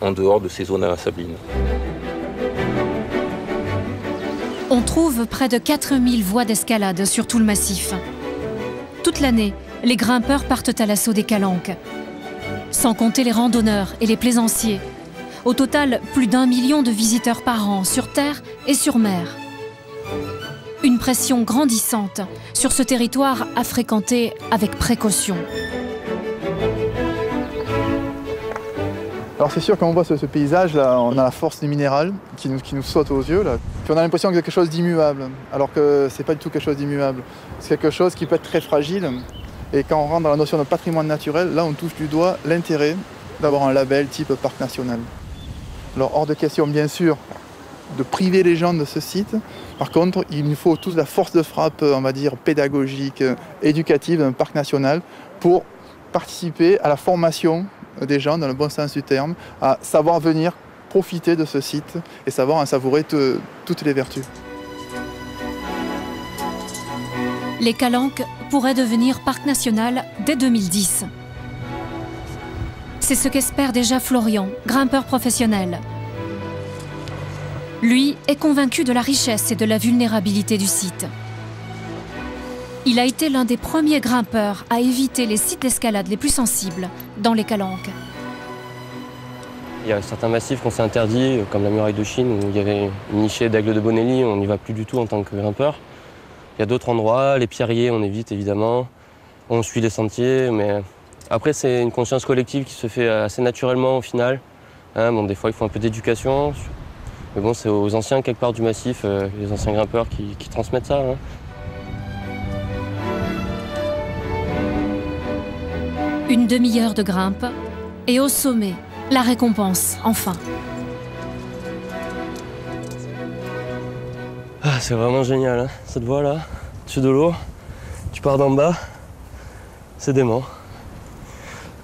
en dehors de ces zones à sablines. On trouve près de 4000 voies d'escalade sur tout le massif. Toute l'année, les grimpeurs partent à l'assaut des calanques. Sans compter les randonneurs et les plaisanciers. Au total, plus d'1 million de visiteurs par an sur terre et sur mer. Une pression grandissante sur ce territoire à fréquenter avec précaution. Alors c'est sûr, quand on voit ce paysage, là, on a la force du minéral qui nous saute aux yeux. Là. Puis on a l'impression que c'est quelque chose d'immuable, alors que c'est pas du tout quelque chose d'immuable. C'est quelque chose qui peut être très fragile. Et quand on rentre dans la notion de patrimoine naturel, là on touche du doigt l'intérêt d'avoir un label type parc national. Alors hors de question, bien sûr, de priver les gens de ce site. Par contre, il nous faut tous la force de frappe, on va dire, pédagogique, éducative d'un parc national pour participer à la formation des gens, dans le bon sens du terme, à savoir venir profiter de ce site et savoir en savourer toutes les vertus. Les Calanques pourraient devenir parc national dès 2010. C'est ce qu'espère déjà Florian, grimpeur professionnel. Lui est convaincu de la richesse et de la vulnérabilité du site. Il a été l'un des premiers grimpeurs à éviter les sites d'escalade les plus sensibles dans les Calanques. Il y a certains massifs qu'on s'est interdits, comme la muraille de Chine, où il y avait une nichée d'aigle de Bonelli, on n'y va plus du tout en tant que grimpeur. Il y a d'autres endroits, les pierriers, on évite évidemment, on suit les sentiers, mais après c'est une conscience collective qui se fait assez naturellement au final. Bon, des fois il faut un peu d'éducation, mais bon, c'est aux anciens quelque part du massif, les anciens grimpeurs qui transmettent ça. Une demi-heure de grimpe et au sommet, la récompense, enfin. Ah, c'est vraiment génial, hein, cette voie là, dessus de l'eau, tu pars d'en bas, c'est dément.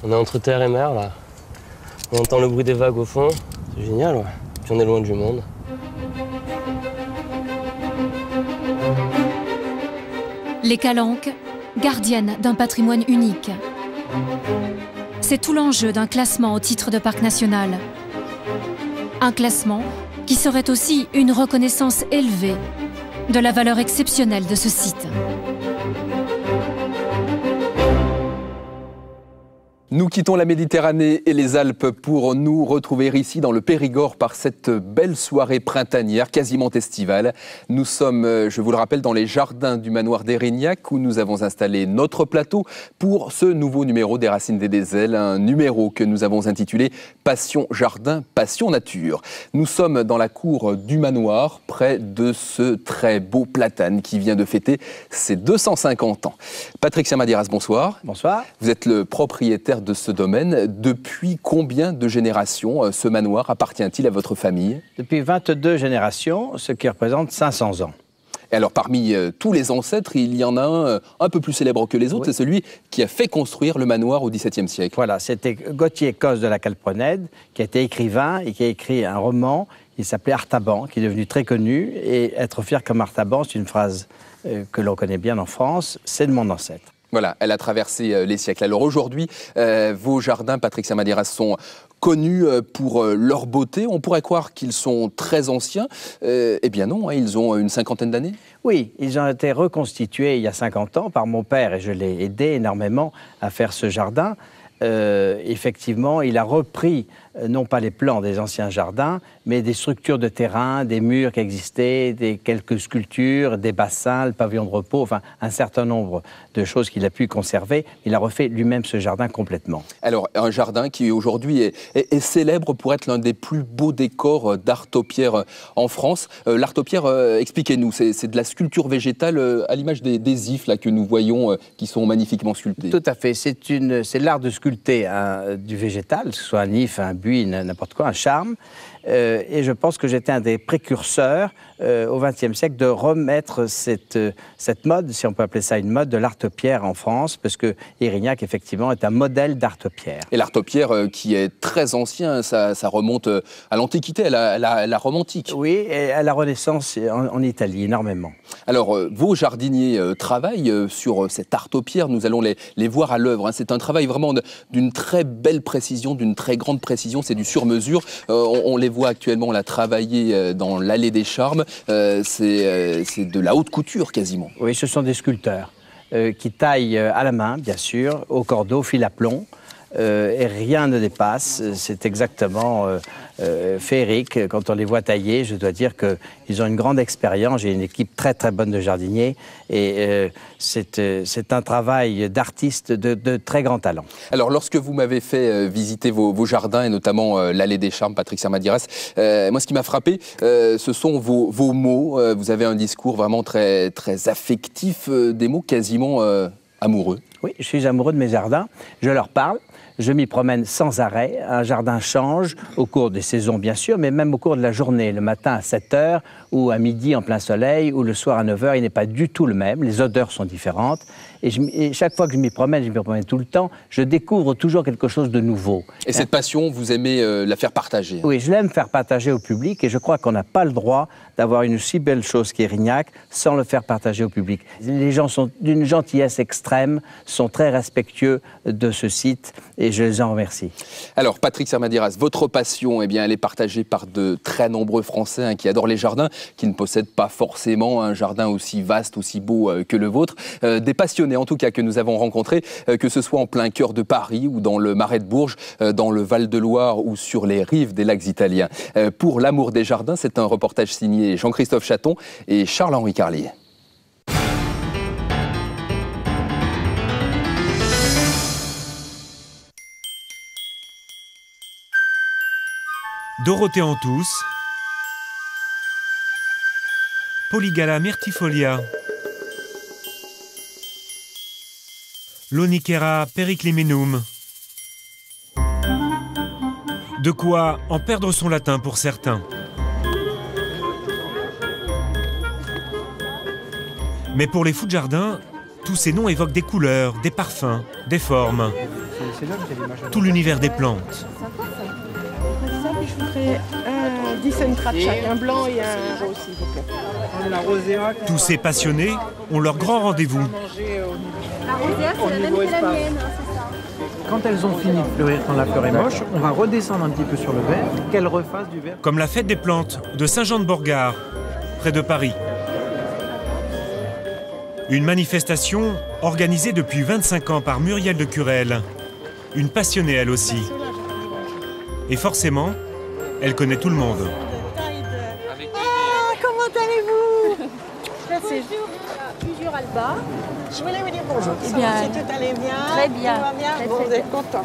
On est entre terre et mer là, on entend le bruit des vagues au fond, c'est génial, ouais. Puis on est loin du monde. Les Calanques, gardiennes d'un patrimoine unique. C'est tout l'enjeu d'un classement au titre de parc national. Un classement qui serait aussi une reconnaissance élevée de la valeur exceptionnelle de ce site. Nous quittons la Méditerranée et les Alpes pour nous retrouver ici dans le Périgord par cette belle soirée printanière, quasiment estivale. Nous sommes, je vous le rappelle, dans les jardins du manoir d'Érignac où nous avons installé notre plateau pour ce nouveau numéro des Racines des Dézels, un numéro que nous avons intitulé Passion Jardin, Passion Nature. Nous sommes dans la cour du manoir, près de ce très beau platane qui vient de fêter ses 250 ans. Patrick Samadiras, bonsoir. Bonsoir. Vous êtes le propriétaire de ce domaine. Depuis combien de générations ce manoir appartient-il à votre famille? Depuis 22 générations, ce qui représente 500 ans. Et alors, parmi tous les ancêtres, il y en a un peu plus célèbre que les autres, oui. C'est celui qui a fait construire le manoir au XVIIe siècle. Voilà, c'était Gauthier Cosse de la Calprenède, qui a été écrivain et qui a écrit un roman, il s'appelait Artaban, qui est devenu très connu. Et être fier comme Artaban, c'est une phrase que l'on connaît bien en France, c'est de mon ancêtre. Voilà, elle a traversé les siècles. Alors aujourd'hui, vos jardins, Patrick Samadiras, sont connus pour leur beauté. On pourrait croire qu'ils sont très anciens. Eh bien non, hein, ils ont une cinquantaine d'années. Oui, ils ont été reconstitués il y a 50 ans par mon père et je l'ai aidé énormément à faire ce jardin. Effectivement, il a repris non pas les plans des anciens jardins, mais des structures de terrain, des murs qui existaient, quelques sculptures, des bassins, le pavillon de repos, enfin un certain nombre de choses qu'il a pu conserver. Il a refait lui-même ce jardin complètement. Alors, un jardin qui aujourd'hui est célèbre pour être l'un des plus beaux décors d'art aux pierres en France. L'art aux pierres, expliquez-nous, c'est de la sculpture végétale à l'image des ifs là, que nous voyons, qui sont magnifiquement sculptés. Tout à fait, c'est l'art de sculpter du végétal, que ce soit un if, un buis, n'importe quoi, un charme. Et je pense que j'étais un des précurseurs au XXe siècle de remettre cette mode, si on peut appeler ça une mode, de l'art-pierre en France, parce que Érignac, effectivement, est un modèle d'art-pierre. Et l'art-pierre qui est très ancien, ça remonte à l'Antiquité, à la romantique. Oui, et à la Renaissance en Italie, énormément. Alors, vos jardiniers travaillent sur cette art-pierre, nous allons les voir à l'œuvre. Hein. C'est un travail vraiment d'une très belle précision, d'une très grande précision. précision, c'est du sur-mesure. On les voit actuellement, on l'a travaillé dans l'Allée des Charmes. C'est de la haute couture quasiment. Oui, ce sont des sculpteurs qui taillent à la main, bien sûr, au cordeau, fil à plomb. Et rien ne dépasse. C'est exactement féerique. Quand on les voit tailler, je dois dire qu'ils ont une grande expérience. J'ai une équipe très très bonne de jardiniers et c'est un travail d'artiste de très grand talent. Alors lorsque vous m'avez fait visiter vos jardins et notamment l'Allée des Charmes, Patrick Sermadiras, moi ce qui m'a frappé, ce sont vos mots. Vous avez un discours vraiment très, très affectif, des mots quasiment amoureux. Oui, je suis amoureux de mes jardins. Je leur parle. Je m'y promène sans arrêt. Un jardin change au cours des saisons, bien sûr, mais même au cours de la journée. Le matin à 7 h, ou à midi en plein soleil, ou le soir à 9 h, il n'est pas du tout le même. Les odeurs sont différentes. Et chaque fois que je m'y promène tout le temps, je découvre toujours quelque chose de nouveau. Et cette passion, vous aimez la faire partager? Oui, je l'aime faire partager au public et je crois qu'on n'a pas le droit d'avoir une si belle chose qui est Rignac sans le faire partager au public. Les gens sont d'une gentillesse extrême, sont très respectueux de ce site et je les en remercie. Alors, Patrick Sermadiras, votre passion, eh bien, elle est partagée par de très nombreux Français qui adorent les jardins, qui ne possèdent pas forcément un jardin aussi vaste, aussi beau que le vôtre. Des passionnés, en tout cas, que nous avons rencontrés, que ce soit en plein cœur de Paris ou dans le Marais de Bourges, dans le Val-de-Loire ou sur les rives des lacs italiens. Pour l'amour des jardins, c'est un reportage signé Jean-Christophe Chaton et Charles-Henri Carlier. Dorothée Antous, Polygala myrtifolia, Lonicera periclimenum. De quoi en perdre son latin pour certains. Mais pour les fous de jardin, tous ces noms évoquent des couleurs, des parfums, des formes. Tout l'univers des plantes. Je voudrais un disencratchak, un blanc et un rose, s'il vous plaît. Tous ces passionnés ont leur grand rendez-vous. La rosière, c'est la même que la mienne, c'est ça. Quand elles ont fini de fleurir quand la fleur est moche, on va redescendre un petit peu sur le vert, qu'elles refassent du vert. Comme la fête des plantes de Saint-Jean-de-Borgard, près de Paris. Une manifestation organisée depuis 25 ans par Muriel de Curel. Une passionnée elle aussi. Et forcément, elle connaît tout le monde. Ah, comment allez-vous? Bonjour Alba. Je voulais vous dire bonjour. Eh bien, si tout allait bien, très bien. Tout va bien, Très, bon, très vous êtes content.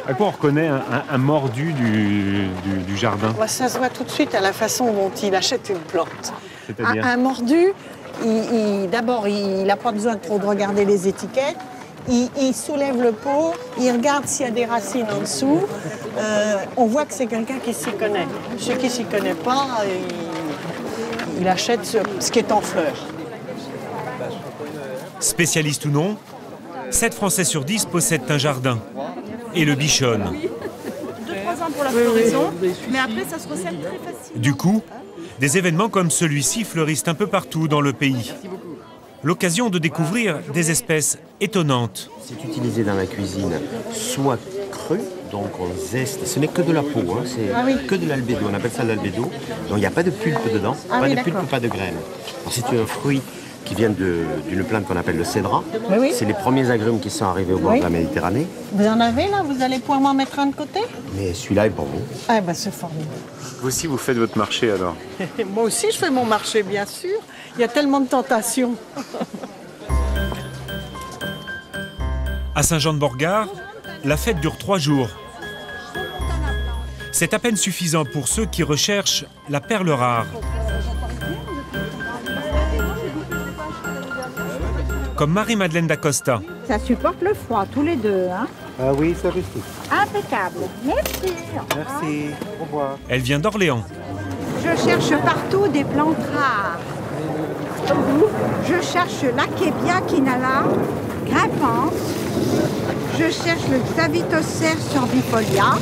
À quoi on reconnaît un mordu du jardin? Ça se voit tout de suite à la façon dont il achète une plante. C'est-à-dire Un mordu, d'abord, il n'a pas besoin trop de regarder les étiquettes. Il soulève le pot, il regarde s'il y a des racines en dessous. On voit que c'est quelqu'un qui s'y connaît. Ceux qui ne s'y connaissent pas, il achète ce qui est en fleurs. Spécialiste ou non, 7 Français sur 10 possèdent un jardin et le bichonnent. 2-3 ans pour la floraison, mais après ça se recèle très facile. Du coup, des événements comme celui-ci fleurissent un peu partout dans le pays. L'occasion de découvrir des espèces étonnantes. C'est utilisé dans la cuisine, soit cru, donc on zeste, ce n'est que de la peau, hein, c'est que de l'albédo, on appelle ça l'albédo, donc il n'y a pas de pulpe dedans, pas de pulpe, pas de graines. C'est un fruit qui vient d'une plante qu'on appelle le cédra, c'est les premiers agrumes qui sont arrivés au bord de la Méditerranée. Vous en avez là? Vous allez pouvoir m'en mettre un de côté? Mais celui-là est pour vous. Ah ben c'est formidable. Vous aussi, vous faites votre marché alors? Moi aussi je fais mon marché, bien sûr. Il y a tellement de tentations. À Saint-Jean-de-Borgard, la fête dure 3 jours. C'est à peine suffisant pour ceux qui recherchent la perle rare. Comme Marie-Madeleine d'Acosta. Ça supporte le froid, tous les deux, hein? Ah oui, ça réussit. Impeccable. Merci. Merci. Au revoir. Elle vient d'Orléans. Je cherche partout des plantes rares. Je cherche l'Akebia quinala, grimpante. Je cherche le Xavitocer sorbifolia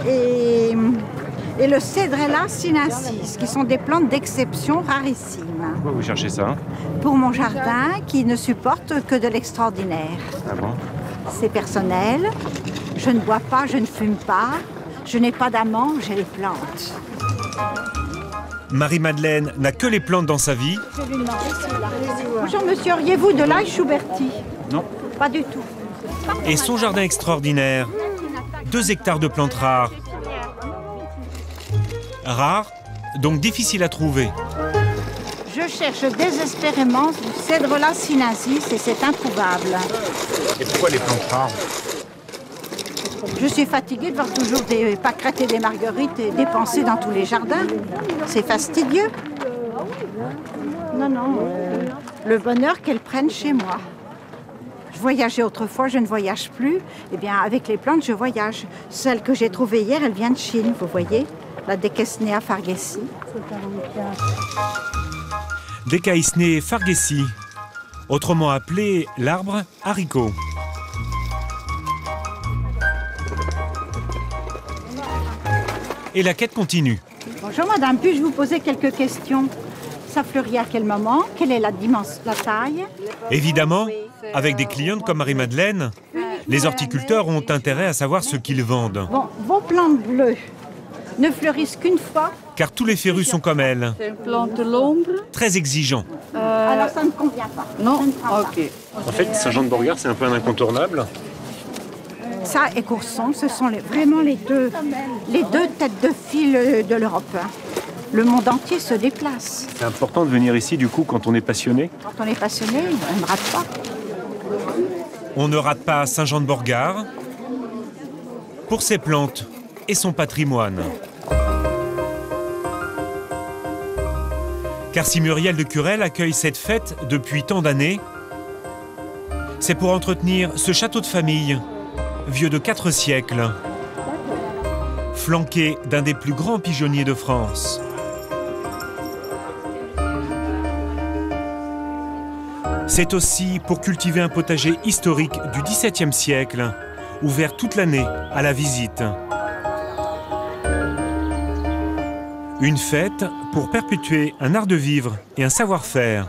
et le Cedrella sinensis, qui sont des plantes d'exception rarissimes. Pourquoi vous cherchez ça? Pour mon jardin, qui ne supporte que de l'extraordinaire. Ah bon? c'est personnel. Je ne bois pas, je ne fume pas. Je n'ai pas d'amant, j'ai les plantes. Marie-Madeleine n'a que les plantes dans sa vie. Je lui demande bonjour monsieur, auriez-vous de l'ail Schuberti? Non. Pas du tout. Et son jardin extraordinaire, 2 hectares de plantes rares. Rares, donc difficiles à trouver. Je cherche désespérément du Cédrola sinensis et c'est introuvable. Et pourquoi les plantes rares? Je suis fatiguée de voir toujours des pâquerettes et des marguerites et dépenser dans tous les jardins. C'est fastidieux. Non, non. Le bonheur qu'elles prennent chez moi. Je voyageais autrefois, je ne voyage plus. Eh bien, avec les plantes, je voyage. Celle que j'ai trouvée hier, elle vient de Chine, vous voyez. La Decaisnea fargesi. Decaisnea fargesi, autrement appelé l'arbre haricot. Et la quête continue. Bonjour madame, puis-je vous poser quelques questions? Ça fleurit à quel moment? Quelle est la dimension, la taille? Évidemment, avec des clientes comme Marie-Madeleine, les horticulteurs ont intérêt à savoir ce qu'ils vendent. Bon, vos plantes bleues ne fleurissent qu'une fois? Car tous les férus sont comme elle. C'est une plante de l'ombre. Très exigeants. Alors ça ne convient pas. Non, ok. En fait, Saint-Jean-de-Bourgard, c'est un peu un incontournable. Ça et Courson, ce sont vraiment les deux têtes de file de l'Europe. Le monde entier se déplace. C'est important de venir ici, du coup, quand on est passionné. Quand on est passionné, on ne rate pas. On ne rate pas Saint-Jean-de-Bourgard pour ses plantes et son patrimoine. Car si Muriel de Curel accueille cette fête depuis tant d'années, c'est pour entretenir ce château de famille, vieux de 4 siècles, flanqué d'un des plus grands pigeonniers de France. C'est aussi pour cultiver un potager historique du XVIIe siècle, ouvert toute l'année à la visite. Une fête pour perpétuer un art de vivre et un savoir-faire.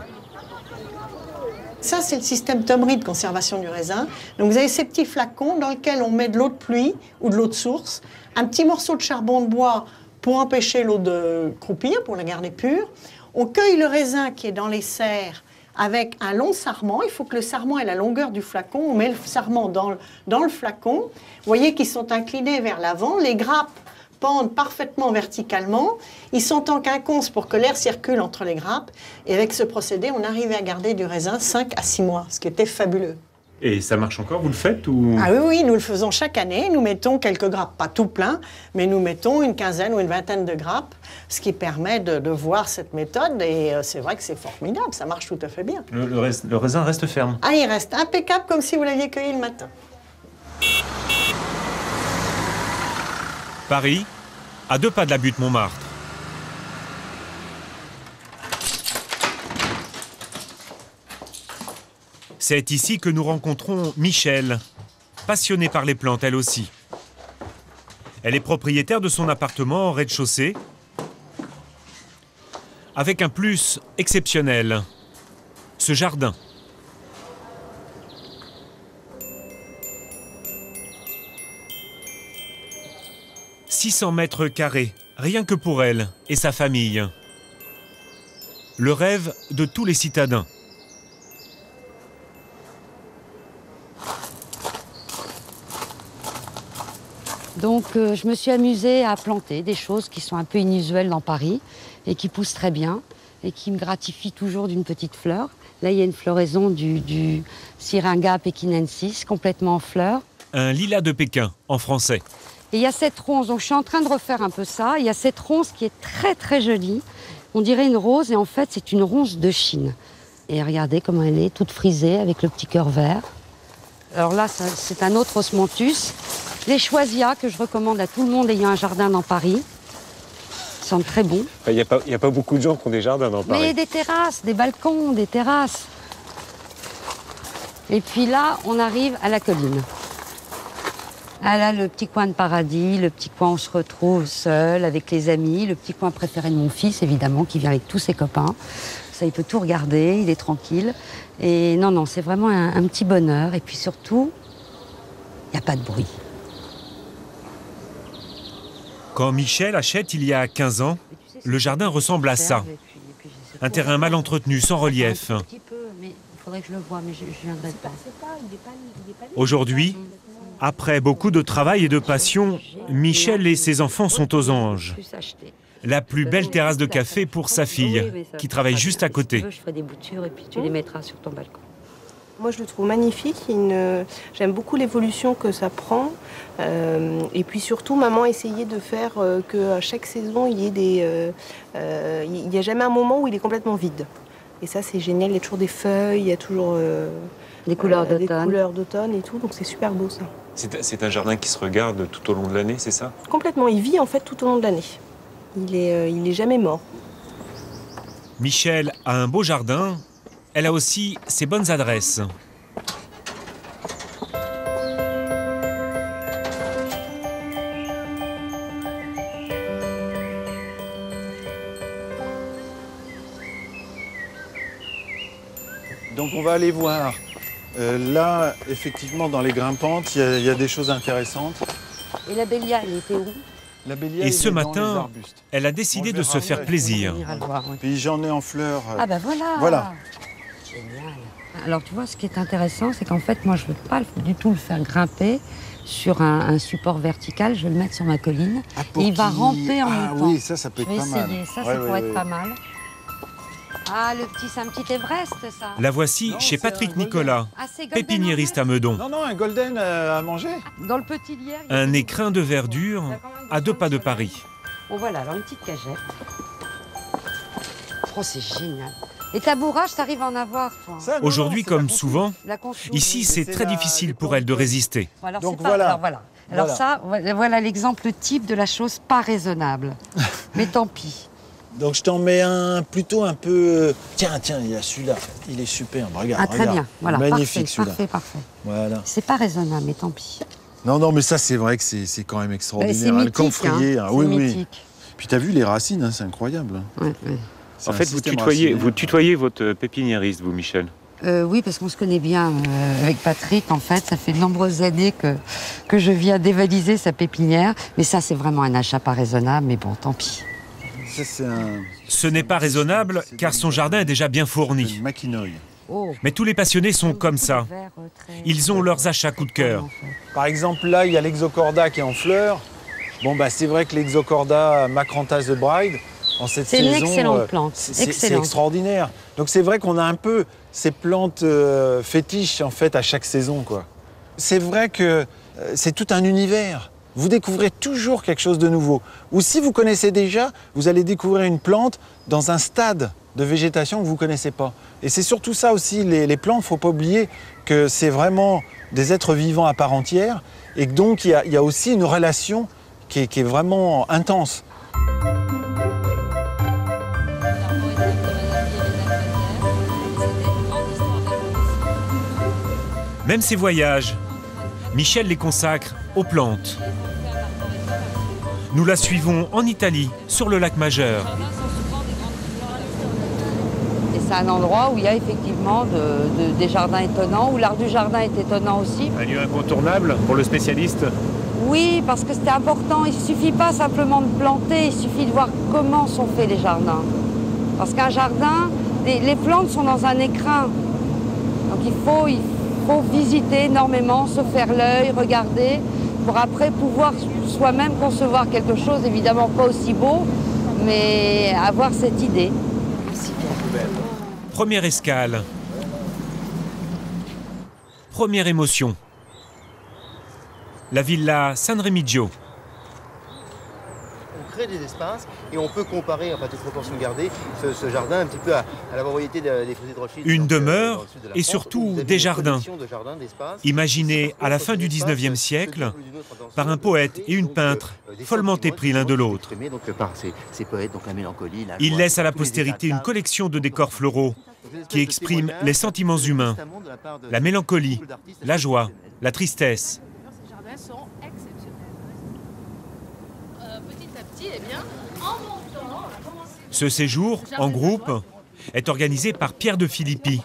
Ça, c'est le système Tomry de conservation du raisin. Donc vous avez ces petits flacons dans lesquels on met de l'eau de pluie ou de l'eau de source, un petit morceau de charbon de bois pour empêcher l'eau de croupir, pour la garder pure. On cueille le raisin qui est dans les serres avec un long sarment. Il faut que le sarment ait la longueur du flacon. On met le sarment dans le flacon. Vous voyez qu'ils sont inclinés vers l'avant. Les grappes pendent parfaitement verticalement. Ils sont en quinconce pour que l'air circule entre les grappes. Et avec ce procédé, on arrivait à garder du raisin 5 à 6 mois, ce qui était fabuleux. Et ça marche encore, vous le faites ou... Ah oui, oui, nous le faisons chaque année. Nous mettons quelques grappes, pas tout plein, mais nous mettons une quinzaine ou une vingtaine de grappes, ce qui permet de voir cette méthode. Et c'est vrai que c'est formidable, ça marche tout à fait bien. Le raisin reste ferme? Ah, il reste impeccable comme si vous l'aviez cueilli le matin. Paris, à 2 pas de la butte Montmartre. C'est ici que nous rencontrons Michel, passionnée par les plantes elle aussi. Elle est propriétaire de son appartement en rez-de-chaussée, avec un plus exceptionnel, ce jardin. « 600 mètres carrés, rien que pour elle et sa famille. Le rêve de tous les citadins. Donc je me suis amusée à planter des choses qui sont un peu inusuelles dans Paris et qui poussent très bien et qui me gratifient toujours d'une petite fleur. Là, il y a une floraison du Syringa pekinensis, complètement en fleurs. Un lilas de Pékin, en français. Et il y a cette ronce, donc je suis en train de refaire un peu ça. Il y a cette ronce qui est très très jolie. On dirait une rose et en fait c'est une ronce de Chine. Et regardez comment elle est, toute frisée avec le petit cœur vert. Alors là, c'est un autre osmanthus. Les choisias que je recommande à tout le monde ayant un jardin dans Paris. Ils sont très bons. Il n'y a pas beaucoup de gens qui ont des jardins dans Paris. Mais des terrasses, des balcons, des terrasses. Et puis là, on arrive à la colline. Ah là, le petit coin de paradis, le petit coin où on se retrouve seul, avec les amis, le petit coin préféré de mon fils, évidemment, qui vient avec tous ses copains. Ça, il peut tout regarder, il est tranquille. Et non, c'est vraiment un petit bonheur. Et puis surtout, Il n'y a pas de bruit. Quand Michel achète il y a 15 ans, le jardin ressemble à ça. Un terrain mal entretenu, sans relief. Un petit peu, mais il faudrait que je le voie, mais je ne viendrai pas. Aujourd'hui, après beaucoup de travail et de passion, Michel et ses enfants sont aux anges. La plus belle terrasse de café pour sa fille, qui travaille juste à côté. Je ferai des boutures et puis tu les mettras sur ton balcon. Moi, je le trouve magnifique. J'aime beaucoup l'évolution que ça prend. Et puis surtout, maman a essayé de faire qu'à chaque saison, il n'y a jamais un moment où il est complètement vide. Et ça, c'est génial. Il y a toujours des feuilles, il y a toujours des couleurs d'automne et tout. Donc c'est super beau, ça. C'est un jardin qui se regarde tout au long de l'année, c'est ça? Complètement. Il vit en fait tout au long de l'année. Il est jamais mort. Michel a un beau jardin. Elle a aussi ses bonnes adresses. Donc on va aller voir. Là, effectivement, dans les grimpantes, il y a des choses intéressantes. Et la bélia, elle était où? La bélia, et ce matin, elle a décidé de se faire plaisir. Puis j'en ai en fleurs. Ah ben voilà. Voilà. Génial. Alors tu vois, ce qui est intéressant, c'est qu'en fait, moi, je ne veux pas du tout le faire grimper sur un support vertical. Je vais le mettre sur ma colline. Ah, et il va ramper en montant. Ah oui, ça peut être pas mal. Je vais essayer. Ça pourrait être pas mal. Ah, c'est un petit Everest, ça. La voici chez Patrick Nicolas, pépiniériste à Meudon. Non, un golden à manger. Dans le petit lierre. Un écrin de verdure à 2 pas de Paris. Bon voilà, alors une petite cagette. Oh, c'est génial. Et ta bourrage, t'arrives à en avoir, toi. Aujourd'hui, comme souvent, ici, c'est très difficile pour elle de résister. Alors, donc voilà. Alors ça, voilà l'exemple type de la chose pas raisonnable. Mais tant pis. Donc je t'en mets plutôt un peu... Tiens, il y a celui-là. Il est superbe, regarde. Ah, très bien. Voilà, magnifique celui-là. Parfait. Voilà. C'est pas raisonnable, mais tant pis. Non, mais ça, c'est vrai que c'est quand même extraordinaire. C'est mythique, le camphrier, oui, mythique. Puis t'as vu les racines, c'est incroyable. Ouais. En fait, vous tutoyez votre pépiniériste, vous, Michel? Oui, parce qu'on se connaît bien avec Patrick. En fait, ça fait de nombreuses années que je viens dévaliser sa pépinière. Mais ça, c'est vraiment un achat pas raisonnable. Mais bon, tant pis. Ce n'est pas raisonnable, car son jardin est déjà bien fourni. Mais tous les passionnés sont comme ça. Ils ont leurs achats coup de cœur. Par exemple, là, il y a l'exocorda qui est en fleurs. Bon, c'est vrai que l'exocorda Macranthus de Bride, en cette saison, c'est une excellente plante. C'est extraordinaire. Donc c'est vrai qu'on a un peu ces plantes fétiches, en fait, à chaque saison, quoi. C'est vrai que c'est tout un univers. Vous découvrez toujours quelque chose de nouveau. Ou si vous connaissez déjà, vous allez découvrir une plante dans un stade de végétation que vous ne connaissez pas. Et c'est surtout ça aussi, les plantes, il ne faut pas oublier que c'est vraiment des êtres vivants à part entière et que donc il y a aussi une relation qui est vraiment intense. Même ses voyages, Michel les consacre aux plantes. Nous la suivons en Italie, sur le lac Majeur. Et c'est un endroit où il y a effectivement des jardins étonnants, où l'art du jardin est étonnant aussi. Un lieu incontournable pour le spécialiste? Oui, parce que c'était important. Il ne suffit pas simplement de planter, il suffit de voir comment sont faits les jardins. Parce qu'un jardin, les plantes sont dans un écrin. Donc il faut visiter énormément, se faire l'œil, regarder, pour après pouvoir soi-même concevoir quelque chose, évidemment pas aussi beau, mais avoir cette idée. Première escale. Première émotion. La villa San Remigio. On crée des espaces et on peut comparer, enfin, toutes proportions gardées, ce jardin un petit peu à la variété des fusées de Rothschild. Une demeure et surtout des jardins, imaginés à la fin du 19e siècle par un poète et une peintre follement épris l'un de l'autre. Il laisse à la postérité une collection de décors floraux qui expriment les sentiments humains, la mélancolie, la joie, la tristesse. Ces jardins sont exceptionnels. Petit à petit, eh bien, en montant, on a commencé... Ce séjour, en groupe, est organisé par Pierre de Philippi,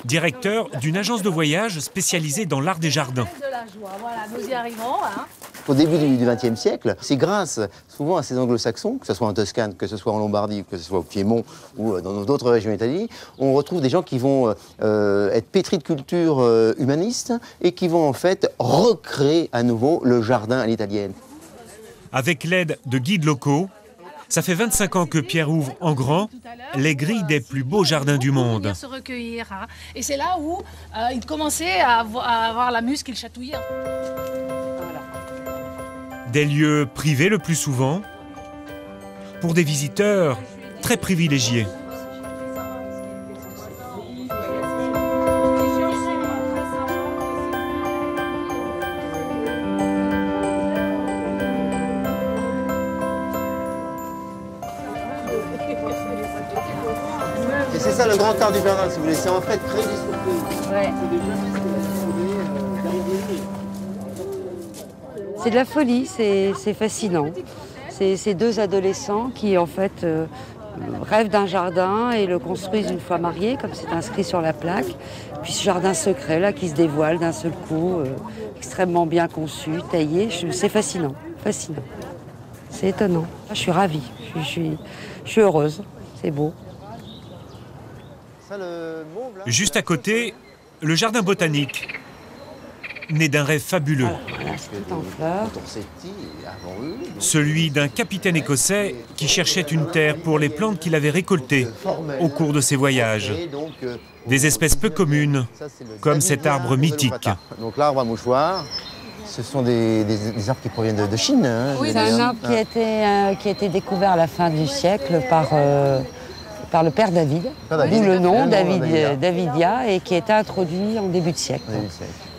directeur d'une agence de voyage spécialisée dans l'art des jardins. De la joie. Voilà, nous y arrivons. Hein. Au début du XXe siècle, c'est grâce souvent à ces anglo-saxons, que ce soit en Toscane, que ce soit en Lombardie, que ce soit au Piémont ou dans d'autres régions d'Italie, on retrouve des gens qui vont être pétris de culture humaniste et qui vont en fait recréer à nouveau le jardin à l'italienne. Avec l'aide de guides locaux, ça fait 25 ans que Pierre ouvre en grand les grilles des plus beaux jardins du monde. Se recueillir, hein. Et c'est là où il commençait à avoir la muse qu'il chatouillait. Des lieux privés le plus souvent, pour des visiteurs très privilégiés. Et c'est ça le grand art du jardin, si vous voulez, c'est en fait créer des surprises. Ouais. C'est de la folie, c'est fascinant. C'est ces deux adolescents qui, en fait, rêvent d'un jardin et le construisent une fois mariés, comme c'est inscrit sur la plaque. Puis ce jardin secret, là, qui se dévoile d'un seul coup, extrêmement bien conçu, taillé. C'est fascinant, fascinant. C'est étonnant. Je suis ravie, je suis heureuse. C'est beau. Juste à côté, le jardin botanique, né d'un rêve fabuleux. Voilà, c'est tout en fleurs. Celui d'un capitaine écossais qui cherchait une terre pour les plantes qu'il avait récoltées au cours de ses voyages. Des espèces peu communes, comme cet arbre mythique. Donc l'arbre à mouchoir, ce sont des arbres qui proviennent de Chine. Hein, oui, c'est un arbre qui a été découvert à la fin du siècle par le père David, d'où le nom Davidia, et qui a été introduit en début de siècle.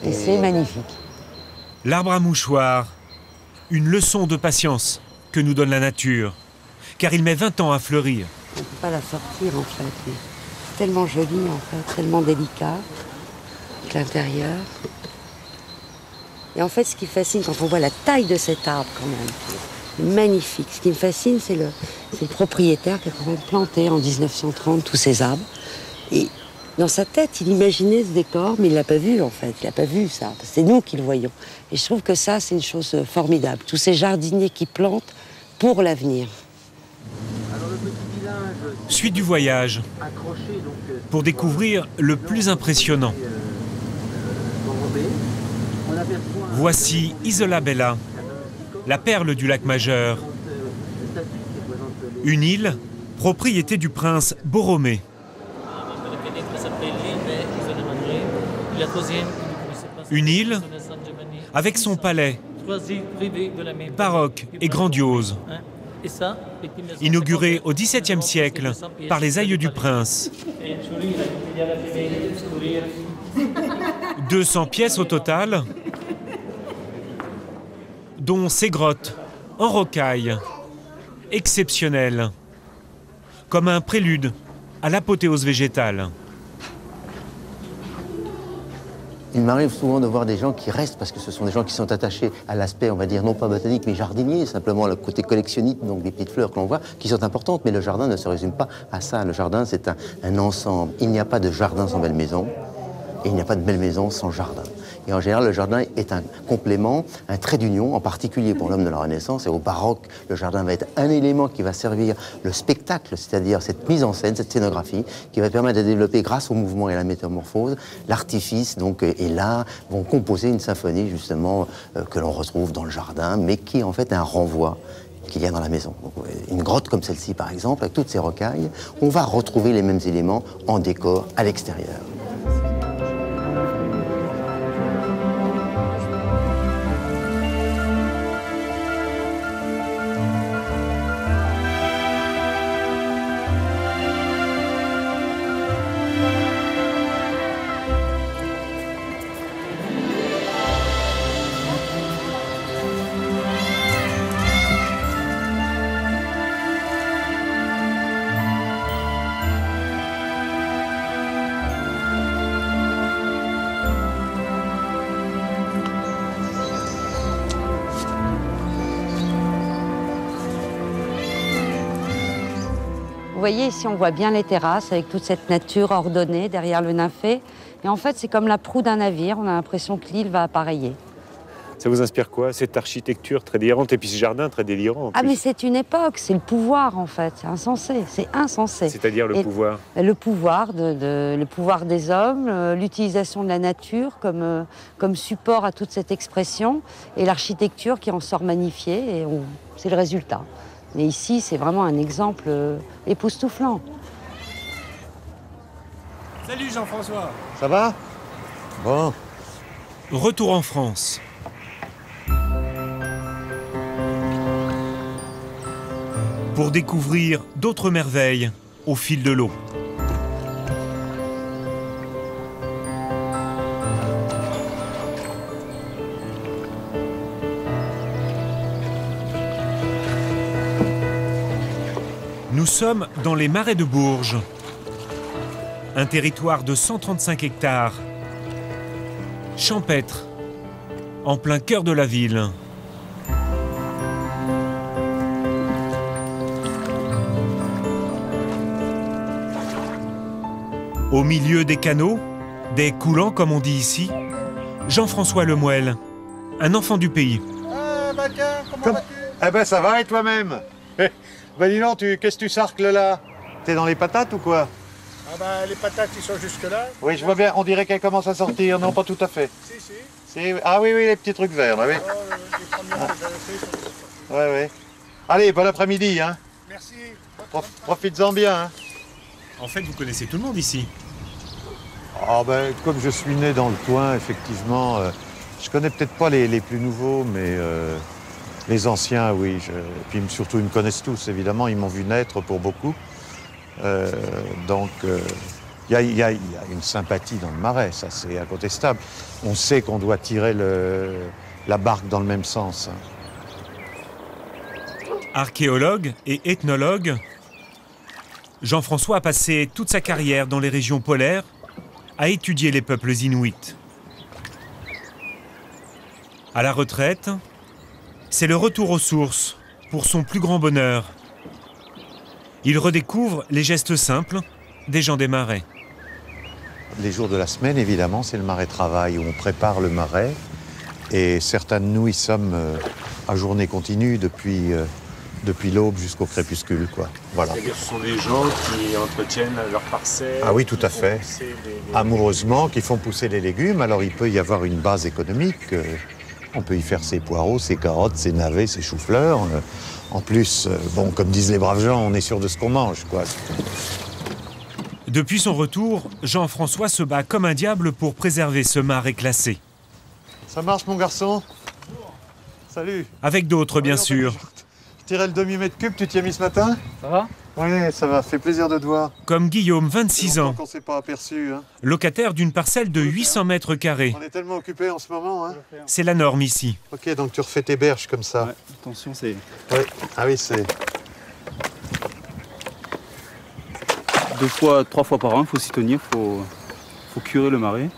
Et c'est magnifique. L'arbre à mouchoir, une leçon de patience que nous donne la nature, car il met 20 ans à fleurir. On ne peut pas la sortir en fait, mais c'est tellement joli en fait, tellement délicat, avec l'intérieur. Et en fait, ce qui fascine quand on voit la taille de cet arbre quand même, magnifique. Ce qui me fascine, c'est le propriétaire qui a quand même planté en 1930 tous ces arbres. Et dans sa tête, il imaginait ce décor, mais il ne l'a pas vu en fait. Il n'a pas vu ça. C'est nous qui le voyons. Et je trouve que ça, c'est une chose formidable. Tous ces jardiniers qui plantent pour l'avenir. Suite du voyage, pour découvrir le plus impressionnant. Voici Isola Bella, la perle du lac Majeur. Une île, propriété du prince Borromée. Une île avec son palais, baroque et grandiose, inauguré au XVIIe siècle par les aïeux du prince. 200 pièces au total, dont ces grottes en rocaille, exceptionnelles, comme un prélude à l'apothéose végétale. Il m'arrive souvent de voir des gens qui restent parce que ce sont des gens qui sont attachés à l'aspect, on va dire, non pas botanique, mais jardinier, simplement le côté collectionniste, donc des petites fleurs que l'on voit, qui sont importantes, mais le jardin ne se résume pas à ça. Le jardin, c'est un ensemble. Il n'y a pas de jardin sans belle maison, et il n'y a pas de belle maison sans jardin. Et en général, le jardin est un complément, un trait d'union, en particulier pour l'homme de la Renaissance. Et au baroque, le jardin va être un élément qui va servir le spectacle, c'est-à-dire cette mise en scène, cette scénographie, qui va permettre de développer, grâce au mouvement et à la métamorphose, l'artifice, donc, et là, vont composer une symphonie, justement, que l'on retrouve dans le jardin, mais qui est en fait un renvoi qu'il y a dans la maison. Donc, une grotte comme celle-ci, par exemple, avec toutes ces rocailles, on va retrouver les mêmes éléments en décor à l'extérieur. Vous voyez, ici, on voit bien les terrasses avec toute cette nature ordonnée derrière le nymphée. Et en fait, c'est comme la proue d'un navire. On a l'impression que l'île va appareiller. Ça vous inspire quoi, cette architecture très délirante et puis ce jardin très délirant en Ah plus. mais c'est une époque, c'est le pouvoir en fait, c'est insensé, c'est insensé. C'est-à-dire le pouvoir? Le pouvoir, le pouvoir des hommes, l'utilisation de la nature comme support à toute cette expression et l'architecture qui en sort magnifiée et c'est le résultat. Mais ici, c'est vraiment un exemple époustouflant. Salut Jean-François. Ça va? Bon. Retour en France. Pour découvrir d'autres merveilles au fil de l'eau. Nous sommes dans les marais de Bourges, un territoire de 135 hectares, champêtre, en plein cœur de la ville. Au milieu des canaux, des coulants comme on dit ici, Jean-François Lemuel, un enfant du pays. Comment vas-tu? Eh ben ça va et toi-même? Ben dis donc, qu'est-ce que tu sarcles là? T'es dans les patates ou quoi? Ah ben les patates ils sont jusque là. Oui, je vois bien, on dirait qu'elles commencent à sortir, non pas tout à fait. Si. Ah oui, les petits trucs verts là, oui. Oui. Allez, bon après-midi, hein. Merci. Profites-en bien, hein. En fait, vous connaissez tout le monde ici. Ah ben, comme je suis né dans le coin, effectivement, je connais peut-être pas les plus nouveaux, mais les anciens, oui. Puis surtout, ils me connaissent tous, évidemment. Ils m'ont vu naître pour beaucoup. Donc, il y a une sympathie dans le Marais, ça c'est incontestable. On sait qu'on doit tirer la barque dans le même sens. Archéologue et ethnologue, Jean-François a passé toute sa carrière dans les régions polaires à étudier les peuples inuits. À la retraite, c'est le retour aux sources pour son plus grand bonheur. Il redécouvre les gestes simples des gens des marais. Les jours de la semaine, évidemment, c'est le marais travail où on prépare le marais. Et certains de nous y sommes à journée continue depuis l'aube jusqu'au crépuscule, quoi. Voilà. C'est-à-dire que ce sont des gens qui entretiennent leurs parcelles. Ah oui, tout à fait. Amoureusement, qui font pousser les légumes. Alors il peut y avoir une base économique. On peut y faire ses poireaux, ses carottes, ses navets, ses choux-fleurs. En plus, bon, comme disent les braves gens, on est sûr de ce qu'on mange, quoi. Depuis son retour, Jean-François se bat comme un diable pour préserver ce marais classé. Ça marche, mon garçon? Salut. Avec d'autres, bien sûr. Je tirais le demi-mètre cube, tu t'y es mis ce matin? Ça va? Oui, ça va, fait plaisir de te voir. Comme Guillaume, 26 ans, qu'on s'est pas aperçu, hein. locataire d'une parcelle de 800 mètres carrés. On est tellement occupés en ce moment, hein. C'est la norme ici. Ok, donc tu refais tes berges comme ça. Ouais, attention, c'est... Oui. Ah oui, c'est... 3 fois par an, il faut s'y tenir, faut curer le marais.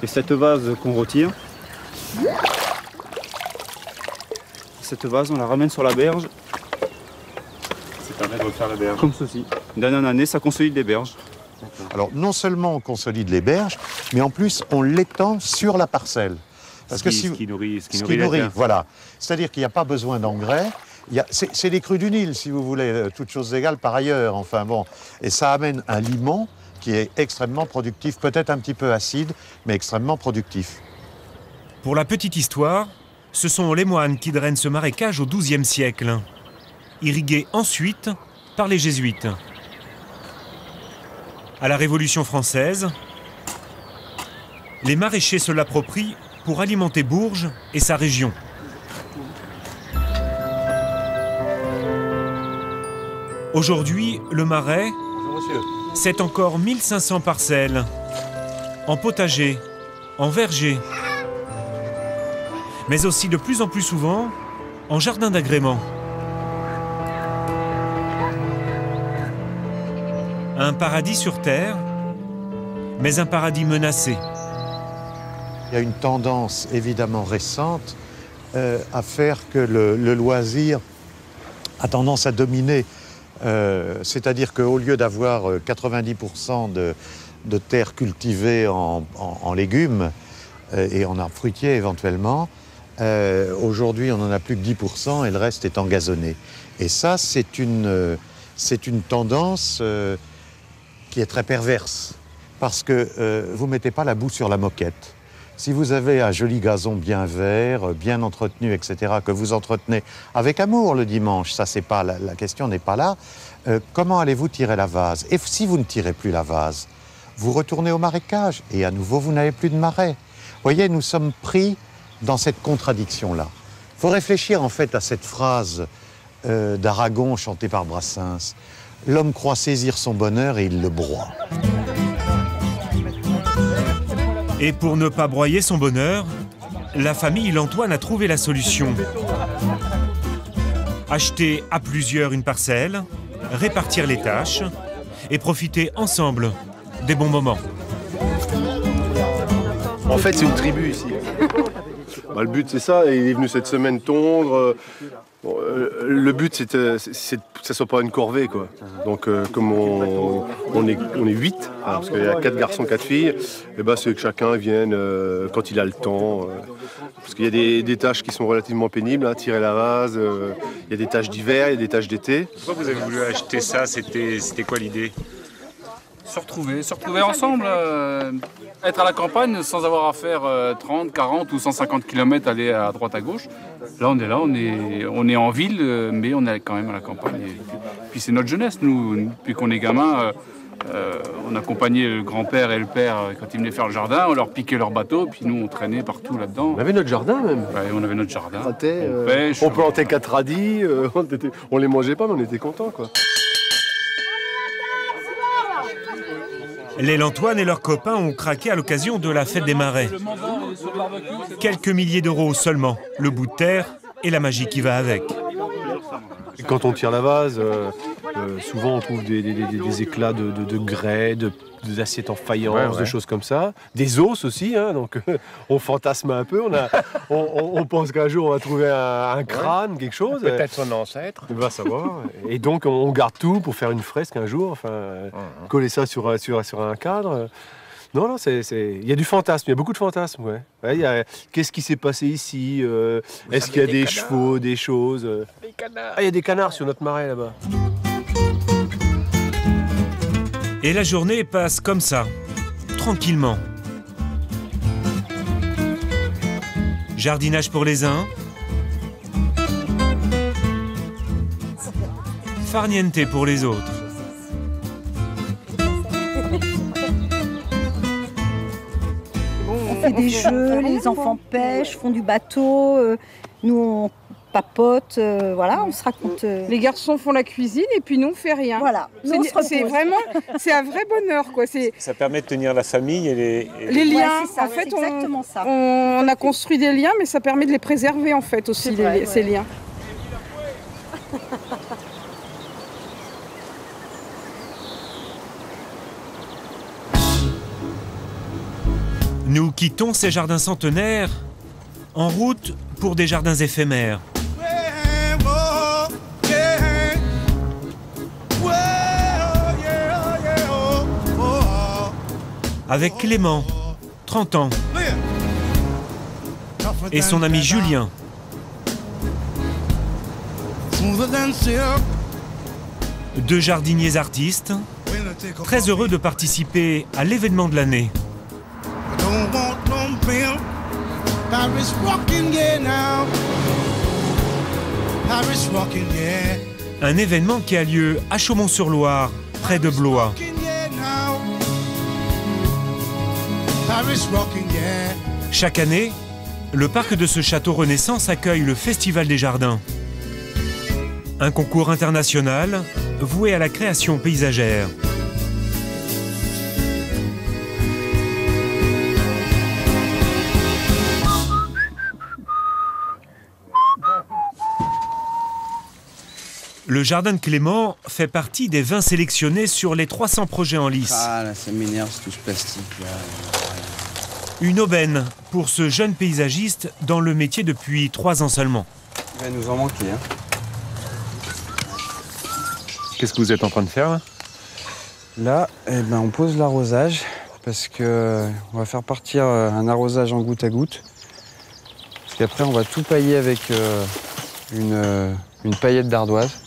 Et cette vase qu'on retire, cette vase, on la ramène sur la berge. Ça permet de refaire la berge. Comme ceci. D'année en année, ça consolide les berges. Alors, non seulement on consolide les berges, mais en plus, on l'étend sur la parcelle. Parce que ce qui nourrit la terre. Voilà. C'est-à-dire qu'il n'y a pas besoin d'engrais. C'est les crues du Nil, si vous voulez, toutes choses égales par ailleurs. Enfin bon, et ça amène un limon qui est extrêmement productif, peut-être un petit peu acide, mais extrêmement productif. Pour la petite histoire, ce sont les moines qui drainent ce marécage au XIIe siècle, irrigué ensuite par les jésuites. À la Révolution française, les maraîchers se l'approprient pour alimenter Bourges et sa région. Aujourd'hui, le Marais, c'est encore 1500 parcelles, en potager, en verger, mais aussi de plus en plus souvent en jardin d'agrément. Un paradis sur terre, mais un paradis menacé. Il y a une tendance évidemment récente à faire que le loisir a tendance à dominer. C'est-à-dire qu'au lieu d'avoir 90% de terres cultivées en légumes et en arbres fruitiers éventuellement, Aujourd'hui, on n'en a plus que 10% et le reste est engazonné. Et ça, c'est une tendance qui est très perverse. Parce que vous ne mettez pas la boue sur la moquette. Si vous avez un joli gazon bien vert, bien entretenu, etc., que vous entretenez avec amour le dimanche, ça c'est pas la question n'est pas là. Comment allez-vous tirer la vase? Et si vous ne tirez plus la vase, vous retournez au marécage et à nouveau vous n'avez plus de marais. Vous voyez, nous sommes pris dans cette contradiction-là. Il faut réfléchir en fait à cette phrase d'Aragon chantée par Brassens. L'homme croit saisir son bonheur et il le broie. Et pour ne pas broyer son bonheur, la famille Lantoine a trouvé la solution. Acheter à plusieurs une parcelle, répartir les tâches et profiter ensemble des bons moments. En fait, c'est une tribu ici. Le but, c'est ça. Il est venu cette semaine tondre. Le but, c'est que ça ne soit pas une corvée, quoi. Donc, comme on est 8, parce qu'il y a 4 garçons, 4 filles, et ben, c'est que chacun vienne quand il a le temps. Parce qu'il y a des tâches qui sont relativement pénibles, hein, tirer la vase, il y a des tâches d'hiver, il y a des tâches d'été. Pourquoi vous avez voulu acheter ça? C'était quoi l'idée? Se retrouver ensemble, être à la campagne sans avoir à faire 30, 40 ou 150 km aller à droite à gauche. Là, on est en ville, mais on est quand même à la campagne. Et puis c'est notre jeunesse, nous, depuis qu'on est gamin, on accompagnait le grand-père et le père quand ils venaient faire le jardin, on leur piquait leur bateau, puis nous on traînait partout là-dedans. On avait notre jardin même. Ouais, on avait notre jardin. On pêche, on plantait 4 radis, on les mangeait pas, mais on était contents, quoi. Les Lantoine et leurs copains ont craqué à l'occasion de la fête des marais. Quelques milliers d'euros seulement, le bout de terre et la magie qui va avec. Quand on tire la vase, souvent on trouve des éclats de grès, des assiettes en faïence, des choses comme ça. Des os aussi, hein, donc on fantasme un peu. On pense qu'un jour on va trouver un crâne, quelque chose. Peut-être son ancêtre. On va savoir. Et donc on garde tout pour faire une fresque un jour, coller ça sur un cadre. Non, il y a du fantasme, il y a beaucoup de fantasmes. Ouais, qu'est-ce qui s'est passé ici? Est-ce qu'il y a des chevaux, des choses? Il y a des canards sur notre marais là-bas. Et la journée passe comme ça, tranquillement. Jardinage pour les uns. Farniente pour les autres. On fait des jeux, les enfants pêchent, font du bateau, nous on papote, voilà, on se raconte. Les garçons font la cuisine et puis nous on fait rien. Voilà, c'est un vrai bonheur, quoi. Ça permet de tenir la famille et les liens. Ouais, ça, en fait, exactement ça. On a construit des liens, mais ça permet de les préserver en fait aussi, ces liens. Nous quittons ces jardins centenaires en route pour des jardins éphémères. Avec Clément, 30 ans, et son ami Julien. Deux jardiniers artistes, très heureux de participer à l'événement de l'année. Un événement qui a lieu à Chaumont-sur-Loire, près de Blois. Chaque année, le parc de ce château Renaissance accueille le Festival des Jardins. Un concours international voué à la création paysagère. Le jardin de Clément fait partie des 20 sélectionnés sur les 300 projets en lice. Ah là, ça m'énerve, tout ce plastique là. Une aubaine pour ce jeune paysagiste dans le métier depuis 3 ans seulement. Il va nous en manquer. Hein. Qu'est-ce que vous êtes en train de faire là? Là, on pose l'arrosage parce que on va faire partir un arrosage en goutte à goutte. qu'après, on va tout pailler avec une paillette d'ardoise.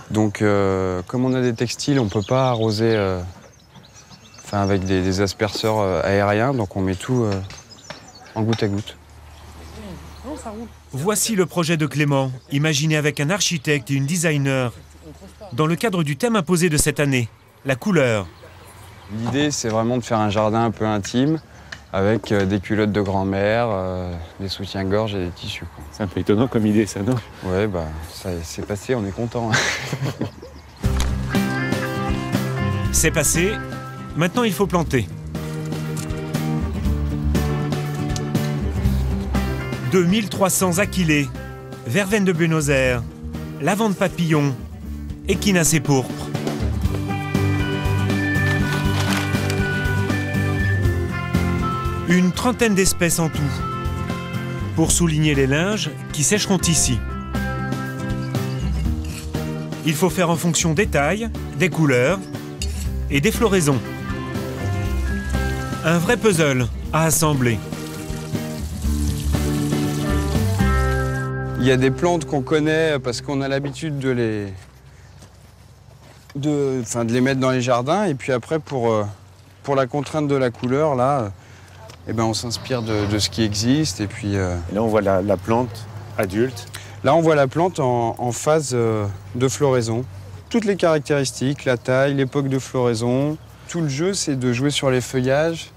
Donc, comme on a des textiles, on ne peut pas arroser avec des asperceurs aériens, donc on met tout en goutte à goutte. Voici le projet de Clément, imaginé avec un architecte et une designer, dans le cadre du thème imposé de cette année, la couleur. L'idée, c'est vraiment de faire un jardin un peu intime, avec des culottes de grand-mère, des soutiens-gorge et des tissus. C'est un peu étonnant comme idée, ça, non? Ouais, ça c'est passé, on est content. C'est passé, maintenant il faut planter. 2300 achillées, verveine de Buenos Aires, lavande papillon, échinacée pourpre. Une trentaine d'espèces en tout, pour souligner les linges qui sécheront ici. Il faut faire en fonction des tailles, des couleurs et des floraisons. Un vrai puzzle à assembler. Il y a des plantes qu'on connaît parce qu'on a l'habitude de les mettre dans les jardins. Et puis après, pour la contrainte de la couleur, là, on s'inspire de ce qui existe. Et puis, là, on voit la plante adulte. Là, on voit la plante en phase de floraison. Toutes les caractéristiques, la taille, l'époque de floraison. Tout le jeu, c'est de jouer sur les feuillages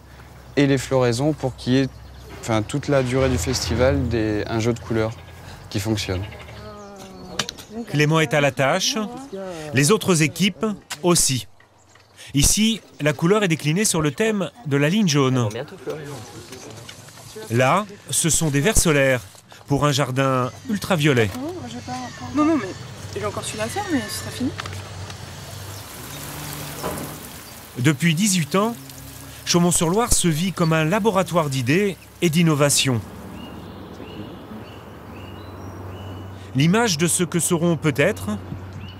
et les floraisons pour qu'il y ait, toute la durée du festival, un jeu de couleurs qui fonctionne. Clément est à la tâche, les autres équipes aussi. Ici, la couleur est déclinée sur le thème de la ligne jaune. Là, ce sont des vers solaires pour un jardin ultraviolet. Non, mais j'ai encore celui-là à faire, mais ce sera fini. Depuis 18 ans, Chaumont-sur-Loire se vit comme un laboratoire d'idées et d'innovation. L'image de ce que seront peut-être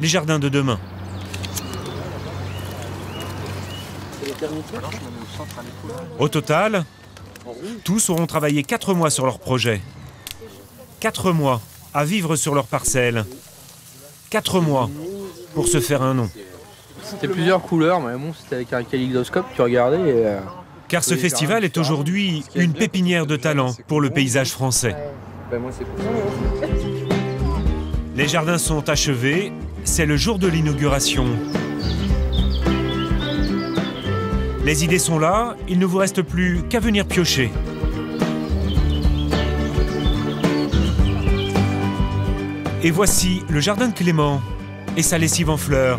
les jardins de demain. Au total, tous auront travaillé 4 mois sur leur projet. 4 mois à vivre sur leur parcelle. 4 mois pour se faire un nom. C'était plusieurs couleurs, mais bon, c'était avec un kaléidoscope, tu regardais et... Car ce festival est aujourd'hui une pépinière de talent pour le paysage français. Les jardins sont achevés, c'est le jour de l'inauguration. Les idées sont là, il ne vous reste plus qu'à venir piocher. Et voici le jardin de Clément et sa lessive en fleurs.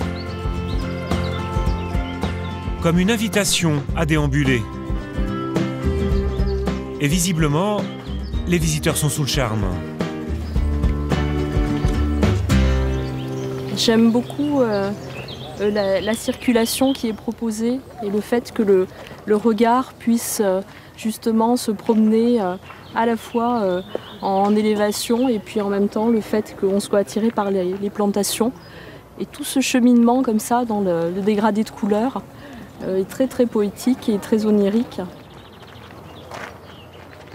Comme une invitation à déambuler. Et visiblement, les visiteurs sont sous le charme. J'aime beaucoup la circulation qui est proposée et le fait que le regard puisse justement se promener à la fois en élévation et puis en même temps le fait qu'on soit attiré par les plantations. Et tout ce cheminement comme ça dans le dégradé de couleurs est très très poétique et très onirique.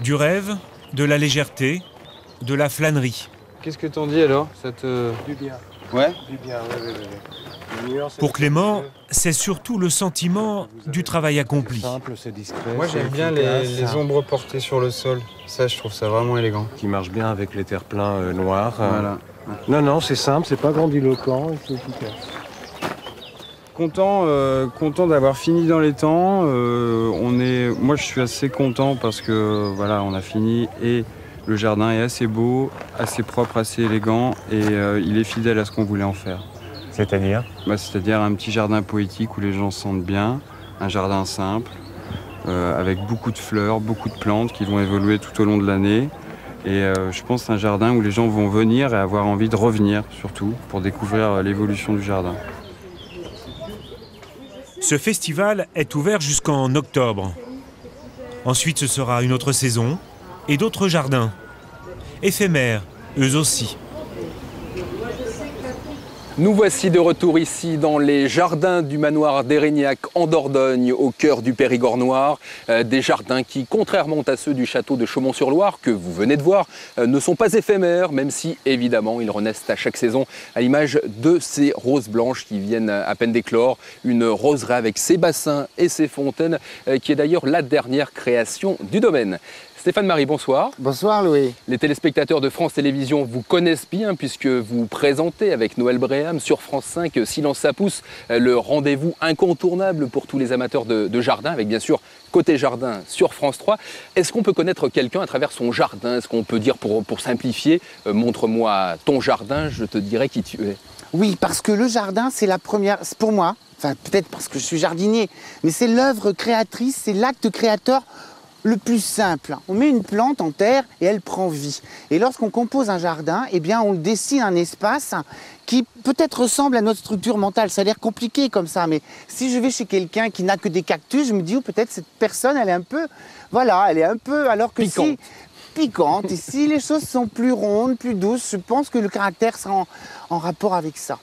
Du rêve, de la légèreté, de la flânerie. Qu'est-ce que t'en dis alors? Du bien. Ouais? Du bien, oui. Pour Clément, c'est surtout le sentiment du travail accompli. Simple, c'est discret. Moi j'aime bien les ombres portées sur le sol. Ça, je trouve ça vraiment élégant. Qui marche bien avec les terre-pleins noirs. Voilà. Non, c'est simple, c'est pas grandiloquent, c'est efficace. Content d'avoir fini dans les temps. Moi, je suis assez content parce que voilà, on a fini et le jardin est assez beau, assez propre, assez élégant et il est fidèle à ce qu'on voulait en faire. C'est-à-dire? C'est-à-dire un petit jardin poétique où les gens se sentent bien, un jardin simple, avec beaucoup de fleurs, beaucoup de plantes qui vont évoluer tout au long de l'année. Et je pense que c'est un jardin où les gens vont venir et avoir envie de revenir, surtout, pour découvrir l'évolution du jardin. Ce festival est ouvert jusqu'en octobre. Ensuite, ce sera une autre saison et d'autres jardins, éphémères, eux aussi. Nous voici de retour ici dans les jardins du manoir d'Érignac en Dordogne, au cœur du Périgord noir. Des jardins qui, contrairement à ceux du château de Chaumont-sur-Loire, que vous venez de voir, ne sont pas éphémères, même si évidemment ils renaissent à chaque saison à l'image de ces roses blanches qui viennent à peine d'éclore. Une roseraie avec ses bassins et ses fontaines, qui est d'ailleurs la dernière création du domaine. Stéphane Marie, bonsoir. Bonsoir Louis. Les téléspectateurs de France Télévisions vous connaissent bien puisque vous présentez avec Noël Bréham sur France 5 Silence ça pousse, le rendez-vous incontournable pour tous les amateurs de jardin, avec bien sûr Côté Jardin sur France 3. Est-ce qu'on peut connaître quelqu'un à travers son jardin? Est-ce qu'on peut dire, pour simplifier, montre-moi ton jardin, je te dirai qui tu es? Oui, parce que le jardin, c'est la première, pour moi, enfin peut-être parce que je suis jardinier, mais c'est l'œuvre créatrice, c'est l'acte créateur le plus simple. On met une plante en terre et elle prend vie. Et lorsqu'on compose un jardin, eh bien on dessine un espace qui peut-être ressemble à notre structure mentale. Ça a l'air compliqué comme ça, mais si je vais chez quelqu'un qui n'a que des cactus, je me dis, oh, peut-être cette personne, elle est un peu, voilà, elle est un peu, alors que piquante. si piquante, et si les choses sont plus rondes, plus douces, je pense que le caractère sera en rapport avec ça.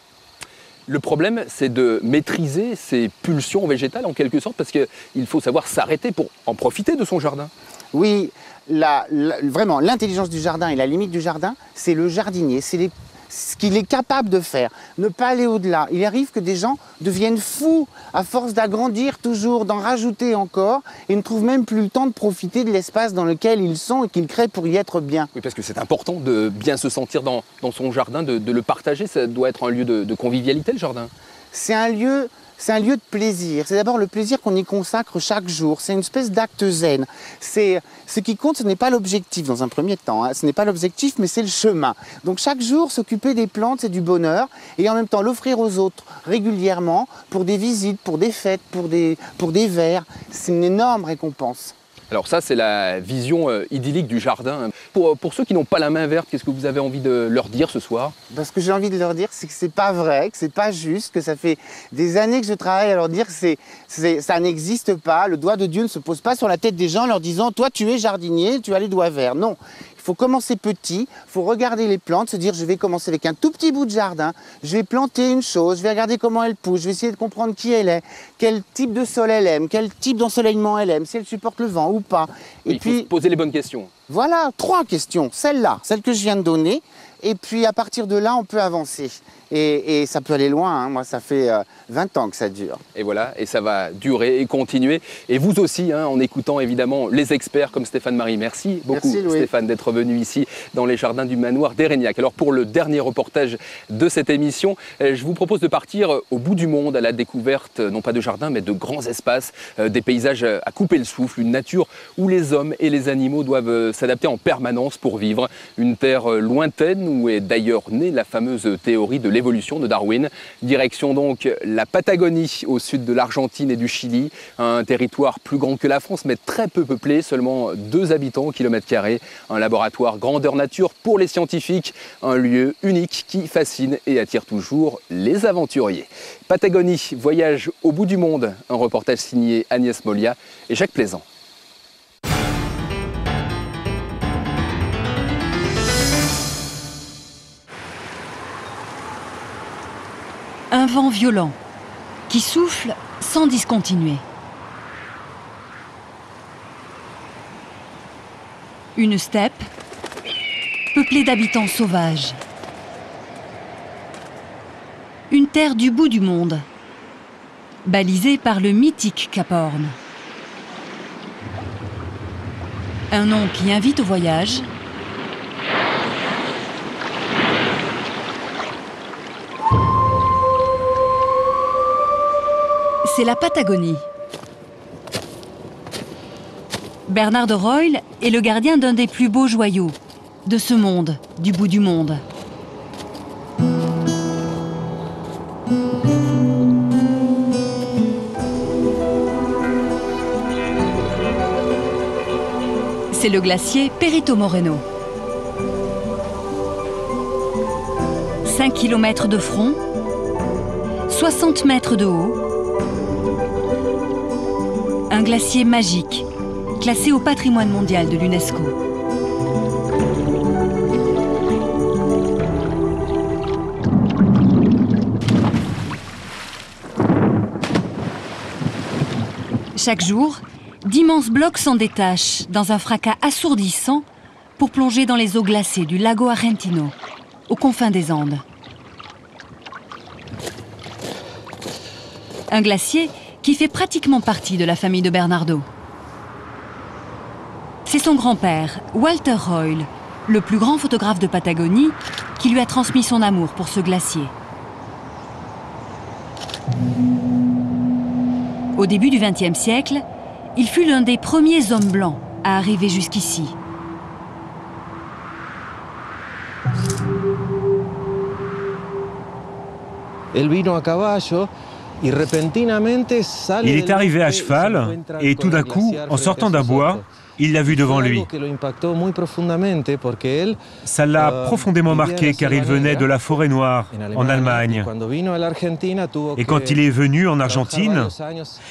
Le problème, c'est de maîtriser ces pulsions végétales en quelque sorte, parce qu'il faut savoir s'arrêter pour en profiter de son jardin. Oui, vraiment, l'intelligence du jardin et la limite du jardin, c'est le jardinier, c'est ce qu'il est capable de faire, ne pas aller au-delà. Il arrive que des gens deviennent fous à force d'agrandir toujours, d'en rajouter encore, et ne trouvent même plus le temps de profiter de l'espace dans lequel ils sont et qu'ils créent pour y être bien. Oui, parce que c'est important de bien se sentir dans son jardin, de le partager. Ça doit être un lieu de convivialité, le jardin. C'est un lieu de plaisir. C'est d'abord le plaisir qu'on y consacre chaque jour. C'est une espèce d'acte zen. Ce qui compte, ce n'est pas l'objectif dans un premier temps. Ce n'est pas l'objectif, mais c'est le chemin. Donc chaque jour, s'occuper des plantes, c'est du bonheur. Et en même temps, l'offrir aux autres régulièrement pour des visites, pour des fêtes, pour des verres. C'est une énorme récompense. Alors ça, c'est la vision idyllique du jardin. Pour ceux qui n'ont pas la main verte, qu'est-ce que vous avez envie de leur dire ce soir? Ce que j'ai envie de leur dire, c'est que c'est pas vrai, que c'est pas juste, que ça fait des années que je travaille à leur dire que ça n'existe pas. Le doigt de Dieu ne se pose pas sur la tête des gens en leur disant « toi, tu es jardinier, tu as les doigts verts ». Non. Il faut commencer petit, il faut regarder les plantes, se dire je vais commencer avec un tout petit bout de jardin, je vais planter une chose, je vais regarder comment elle pousse, je vais essayer de comprendre qui elle est, quel type de sol elle aime, quel type d'ensoleillement elle aime, si elle supporte le vent ou pas. Et puis, il faut se poser les bonnes questions. Voilà, 3 questions, celle-là, celle que je viens de donner, et puis à partir de là, on peut avancer. Et ça peut aller loin, hein. Moi ça fait 20 ans que ça dure. Et voilà, et ça va durer et continuer. Et vous aussi, hein, en écoutant évidemment les experts comme Stéphane Marie. Merci beaucoup Stéphane d'être venu ici dans les jardins du manoir d'Érignac. Alors pour le dernier reportage de cette émission, je vous propose de partir au bout du monde à la découverte, non pas de jardins, mais de grands espaces, des paysages à couper le souffle, une nature où les hommes et les animaux doivent s'adapter en permanence pour vivre. Une terre lointaine où est d'ailleurs née la fameuse théorie de l'évolution de Darwin. Direction donc la Patagonie, au sud de l'Argentine et du Chili. Un territoire plus grand que la France, mais très peu peuplé, seulement 2 habitants au kilomètre carré. Un laboratoire grandeur nature pour les scientifiques. Un lieu unique qui fascine et attire toujours les aventuriers. Patagonie, voyage au bout du monde. Un reportage signé Agnès Molia et Jacques Plaisant. Un vent violent qui souffle sans discontinuer. Une steppe peuplée d'habitants sauvages. Une terre du bout du monde, balisée par le mythique Cap Horn. Un nom qui invite au voyage. C'est la Patagonie. Bernard de Royle est le gardien d'un des plus beaux joyaux de ce monde, du bout du monde. C'est le glacier Perito Moreno. 5 km de front, 60 mètres de haut. Un glacier magique, classé au patrimoine mondial de l'UNESCO. Chaque jour, d'immenses blocs s'en détachent dans un fracas assourdissant pour plonger dans les eaux glacées du lago Argentino, aux confins des Andes. Un glacier qui fait pratiquement partie de la famille de Bernardo. C'est son grand-père, Walter Royle, le plus grand photographe de Patagonie, qui lui a transmis son amour pour ce glacier. Au début du XXe siècle, il fut l'un des premiers hommes blancs à arriver jusqu'ici. Il est arrivé à cheval et tout d'un coup, en sortant d'un bois, il l'a vu devant lui. Ça l'a profondément marqué car il venait de la forêt noire en Allemagne. Et quand il est venu en Argentine,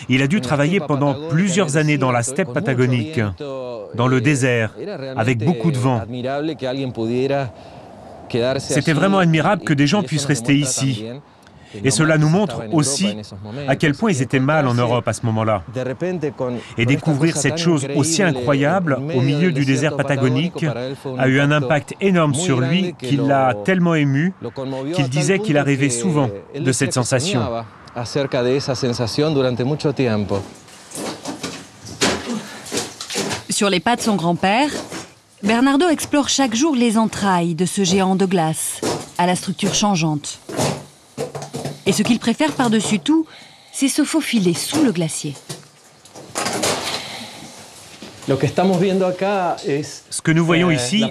il a dû travailler pendant plusieurs années dans la steppe patagonique, dans le désert, avec beaucoup de vent. C'était vraiment admirable que des gens puissent rester ici. Et cela nous montre aussi à quel point ils étaient mal en Europe à ce moment-là. Et découvrir cette chose aussi incroyable au milieu du désert patagonique a eu un impact énorme sur lui qui l'a tellement ému qu'il disait qu'il a rêvé souvent de cette sensation. Sur les pas de son grand-père, Bernardo explore chaque jour les entrailles de ce géant de glace, à la structure changeante. Et ce qu'il préfère par-dessus tout, c'est se faufiler sous le glacier. Ce que nous voyons ici,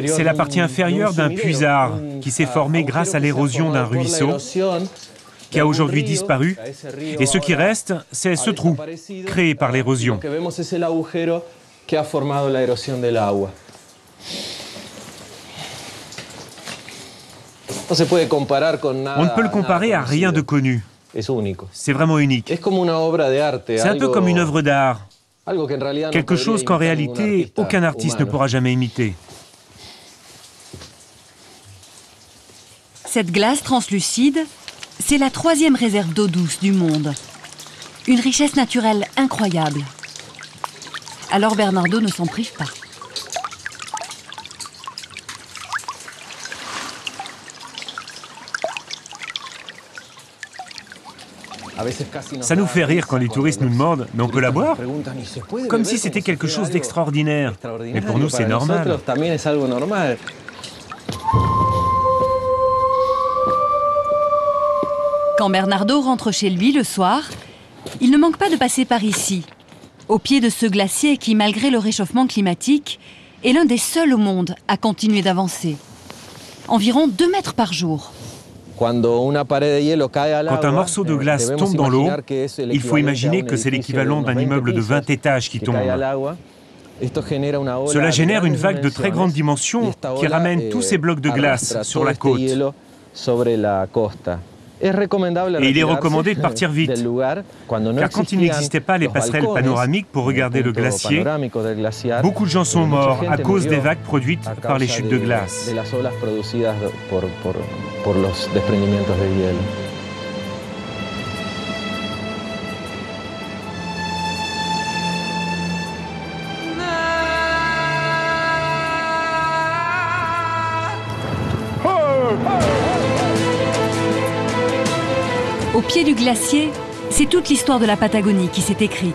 c'est la partie inférieure d'un puisard qui s'est formé grâce à l'érosion d'un ruisseau qui a aujourd'hui disparu. Et ce qui reste, c'est ce trou créé par l'érosion. On ne peut le comparer à rien de connu. C'est vraiment unique. C'est un peu comme une œuvre d'art. Quelque chose qu'en réalité, aucun artiste ne pourra jamais imiter. Cette glace translucide, c'est la 3e réserve d'eau douce du monde. Une richesse naturelle incroyable. Alors Bernardo ne s'en prive pas. Ça nous fait rire quand les touristes nous demandent « mais on peut la boire ?» Comme si c'était quelque chose d'extraordinaire. Mais pour nous, c'est normal. Quand Bernardo rentre chez lui le soir, il ne manque pas de passer par ici, au pied de ce glacier qui, malgré le réchauffement climatique, est l'un des seuls au monde à continuer d'avancer. Environ 2 mètres par jour. Quand un morceau de glace tombe dans l'eau, il faut imaginer que c'est l'équivalent d'un immeuble de 20 étages qui tombe. Cela génère une vague de très grande dimension qui ramène tous ces blocs de glace sur la côte. Et il est recommandé de partir vite, car quand il n'existait pas les passerelles panoramiques pour regarder le glacier, beaucoup de gens sont morts à cause des vagues produites par les chutes de glace. Au pied du glacier, c'est toute l'histoire de la Patagonie qui s'est écrite.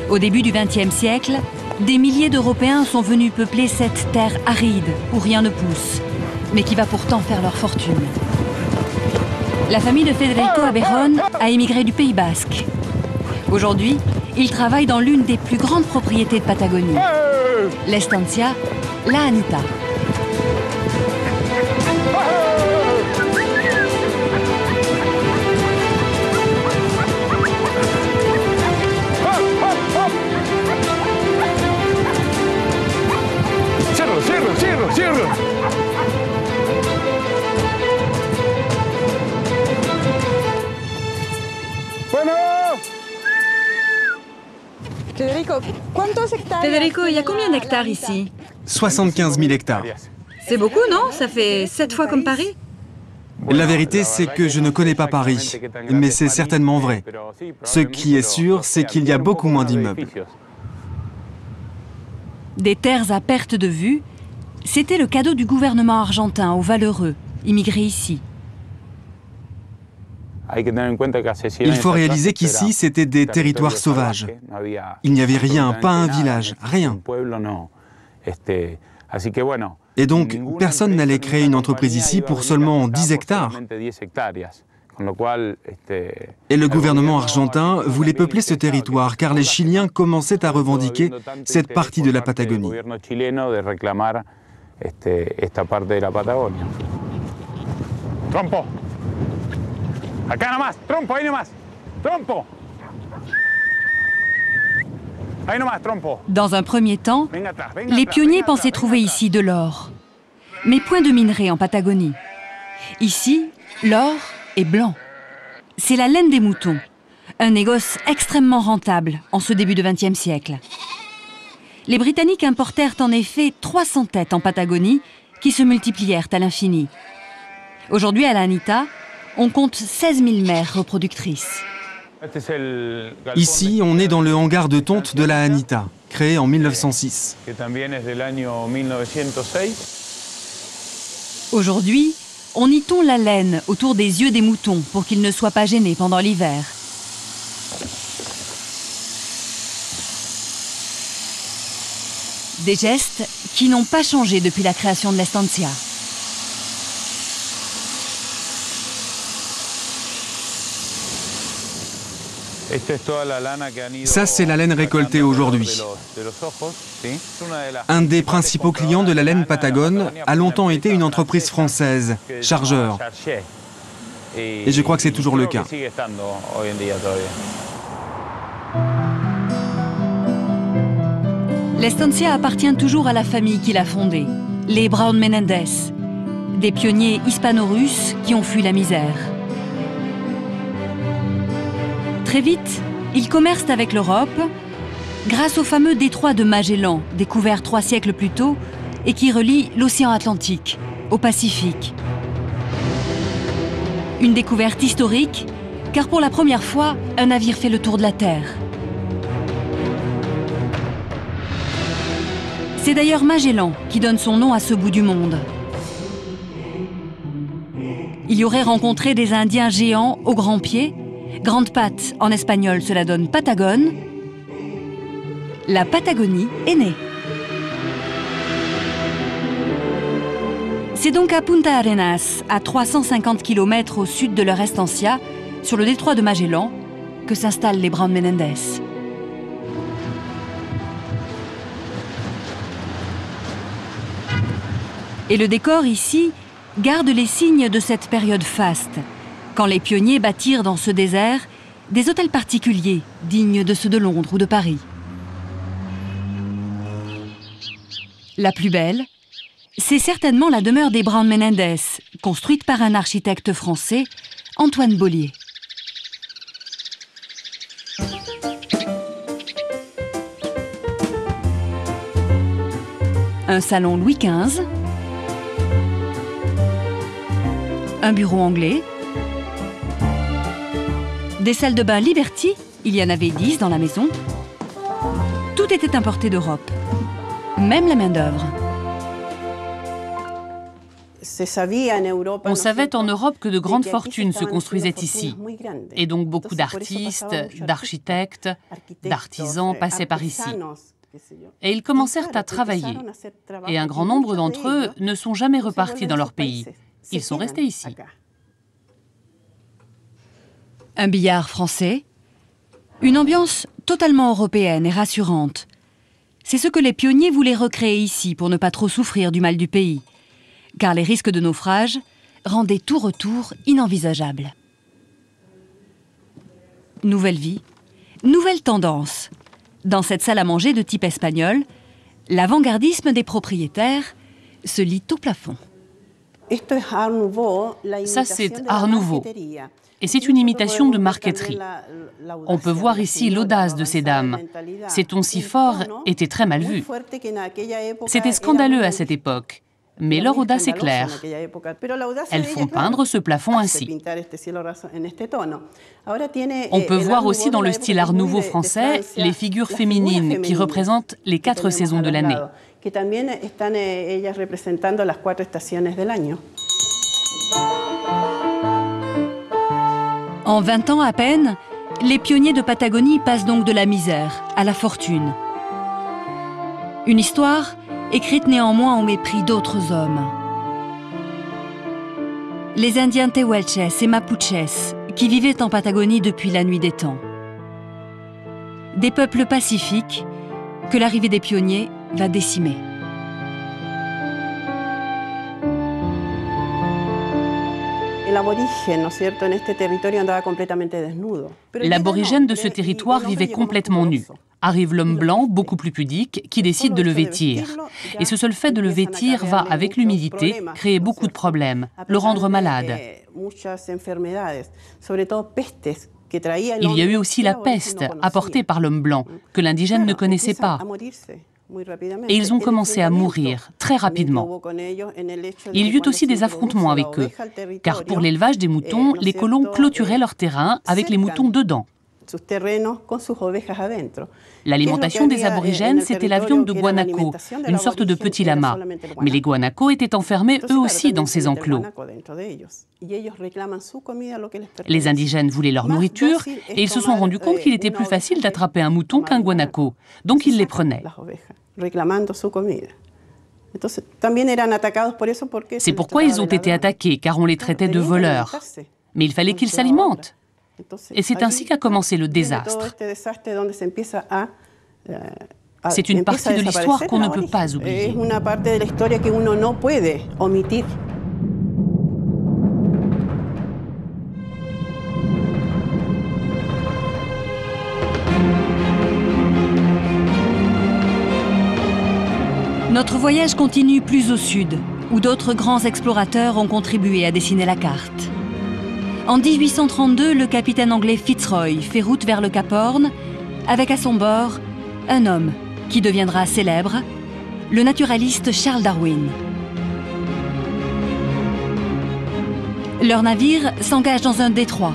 Au début du XXe siècle, des milliers d'Européens sont venus peupler cette terre aride où rien ne pousse, mais qui va pourtant faire leur fortune. La famille de Federico Aberron a émigré du Pays Basque. Aujourd'hui, il travaille dans l'une des plus grandes propriétés de Patagonie, l'Estancia La Anita. Federico, il y a combien d'hectares ici? 75 000 hectares. C'est beaucoup, non? Ça fait 7 fois comme Paris? La vérité, c'est que je ne connais pas Paris, mais c'est certainement vrai. Ce qui est sûr, c'est qu'il y a beaucoup moins d'immeubles. Des terres à perte de vue, c'était le cadeau du gouvernement argentin aux valeureux, immigrés ici. Il faut réaliser qu'ici, c'était des territoires sauvages. Il n'y avait rien, pas un village, rien. Et donc, personne n'allait créer une entreprise ici pour seulement 10 hectares. Et le gouvernement argentin voulait peupler ce territoire car les Chiliens commençaient à revendiquer cette partie de la Patagonie. Trompo. Acá nomás, trompo, ahí nomás. Trompo. Ahí nomás, trompo. Dans un premier temps, les pionniers pensaient trouver ici de l'or. Mais point de minerai en Patagonie. Ici, l'or est blanc. C'est la laine des moutons. Un négoce extrêmement rentable en ce début de XXe siècle. Les Britanniques importèrent en effet 300 têtes en Patagonie qui se multiplièrent à l'infini. Aujourd'hui, à la Anita, on compte 16 000 mères reproductrices. Ici, on est dans le hangar de tonte de la Anita, créé en 1906. Aujourd'hui, on y tond la laine autour des yeux des moutons pour qu'ils ne soient pas gênés pendant l'hiver. Des gestes qui n'ont pas changé depuis la création de l'Estancia. Ça, c'est la laine récoltée aujourd'hui. Un des principaux clients de la laine Patagone a longtemps été une entreprise française, Chargeur. Et je crois que c'est toujours le cas. L'Estancia appartient toujours à la famille qui l'a fondée, les Brown Menendez, des pionniers hispano-russes qui ont fui la misère. Très vite, ils commercent avec l'Europe grâce au fameux détroit de Magellan, découvert 3 siècles plus tôt et qui relie l'océan Atlantique au Pacifique. Une découverte historique, car pour la première fois, un navire fait le tour de la Terre. C'est d'ailleurs Magellan qui donne son nom à ce bout du monde. Il y aurait rencontré des Indiens géants aux grands pieds. Grande patte, en espagnol, cela donne Patagone. La Patagonie est née. C'est donc à Punta Arenas, à 350 km au sud de leur estancia, sur le détroit de Magellan, que s'installent les Brown Menendez. Et le décor ici garde les signes de cette période faste, quand les pionniers bâtirent dans ce désert des hôtels particuliers, dignes de ceux de Londres ou de Paris. La plus belle, c'est certainement la demeure des Brown Menendez, construite par un architecte français, Antoine Bollier. Un salon Louis XV, un bureau anglais, des salles de bain Liberty, il y en avait 10 dans la maison. Tout était importé d'Europe, même la main-d'œuvre. On savait en Europe que de grandes fortunes se construisaient ici. Et donc beaucoup d'artistes, d'architectes, d'artisans passaient par ici. Et ils commencèrent à travailler. Et un grand nombre d'entre eux ne sont jamais repartis dans leur pays. Ils sont restés ici. Un billard français, une ambiance totalement européenne et rassurante. C'est ce que les pionniers voulaient recréer ici pour ne pas trop souffrir du mal du pays, car les risques de naufrage rendaient tout retour inenvisageable. Nouvelle vie, nouvelle tendance. Dans cette salle à manger de type espagnol, l'avant-gardisme des propriétaires se lit au plafond. Ça, c'est Art Nouveau. Et c'est une imitation de marqueterie. On peut voir ici l'audace de ces dames. Ces tons si forts étaient très mal vus. C'était scandaleux à cette époque. Mais leur audace est claire. Elles font peindre ce plafond ainsi. On peut voir aussi dans le style Art Nouveau français les figures féminines qui représentent les 4 saisons de l'année. En 20 ans à peine, les pionniers de Patagonie passent donc de la misère à la fortune. Une histoire écrite néanmoins au mépris d'autres hommes. Les Indiens Tehuelches et Mapuches qui vivaient en Patagonie depuis la nuit des temps. Des peuples pacifiques que l'arrivée des pionniers va décimer. L'aborigène de ce territoire vivait complètement nu. Arrive l'homme blanc, beaucoup plus pudique, qui décide de le vêtir. Et ce seul fait de le vêtir va, avec l'humidité, créer beaucoup de problèmes, le rendre malade. Il y a eu aussi la peste, apportée par l'homme blanc, que l'indigène ne connaissait pas. Et ils ont commencé à mourir très rapidement. Il y eut aussi des affrontements avec eux, car pour l'élevage des moutons, les colons clôturaient leur terrain avec les moutons dedans. L'alimentation des aborigènes, c'était la viande de guanaco, une sorte de petit lama. Mais les guanacos étaient enfermés eux aussi dans ces enclos. Les indigènes voulaient leur nourriture et ils se sont rendus compte qu'il était plus facile d'attraper un mouton qu'un guanaco. Donc ils les prenaient. C'est pourquoi ils ont été attaqués, car on les traitait de voleurs. Mais il fallait qu'ils s'alimentent. Et c'est ainsi qu'a commencé le désastre. C'est une partie de l'histoire qu'on ne peut pas oublier. Notre voyage continue plus au sud, où d'autres grands explorateurs ont contribué à dessiner la carte. En 1832, le capitaine anglais Fitzroy fait route vers le Cap Horn, avec à son bord un homme qui deviendra célèbre, le naturaliste Charles Darwin. Leur navire s'engage dans un détroit.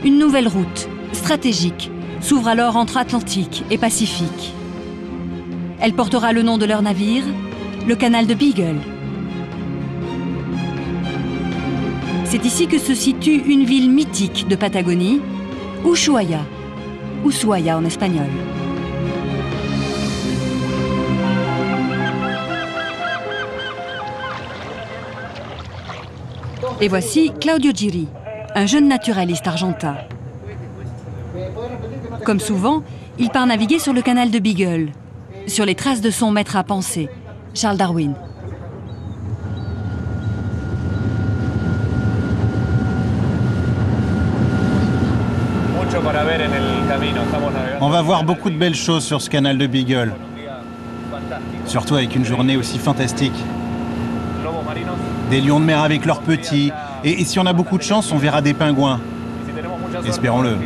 Une nouvelle route, stratégique, s'ouvre alors entre Atlantique et Pacifique. Elle portera le nom de leur navire, le canal de Beagle. C'est ici que se situe une ville mythique de Patagonie, Ushuaia, Ushuaia en espagnol. Et voici Claudio Giri, un jeune naturaliste argentin. Comme souvent, il part naviguer sur le canal de Beagle, sur les traces de son maître à penser, Charles Darwin. On va voir beaucoup de belles choses sur ce canal de Beagle. Surtout avec une journée aussi fantastique. Des lions de mer avec leurs petits. Et si on a beaucoup de chance, on verra des pingouins. Espérons-le.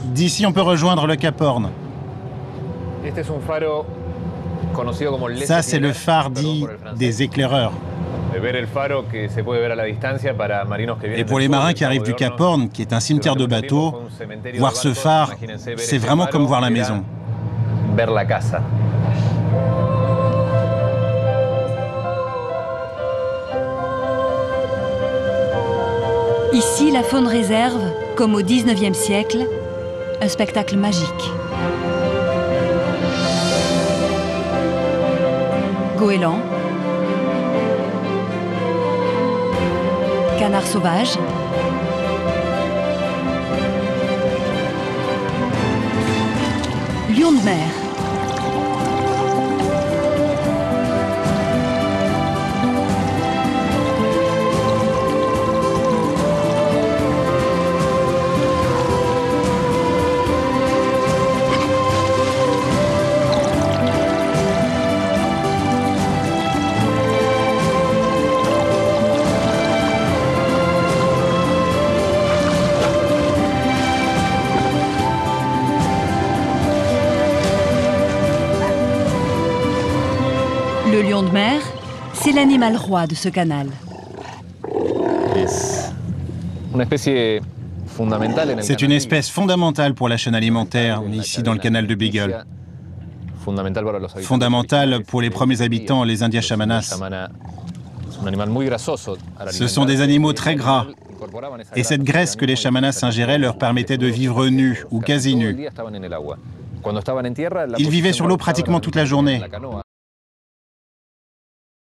D'ici, on peut rejoindre le Cap Horn. Ça, c'est le phare dit des éclaireurs. Et pour les marins qui arrivent du Cap Horn, qui est un cimetière de bateaux, voir ce phare, c'est vraiment comme voir la maison. Ici, la faune réserve, comme au XIXe siècle, un spectacle magique. Goéland, canard sauvage, lion de mer, Le lion de mer, c'est l'animal roi de ce canal. C'est une espèce fondamentale pour la chaîne alimentaire, ici dans le canal de Beagle. Fondamentale pour les premiers habitants, les Indiens Chamanas. Ce sont des animaux très gras. Et cette graisse que les Chamanas ingéraient leur permettait de vivre nus ou quasi nus. Ils vivaient sur l'eau pratiquement toute la journée.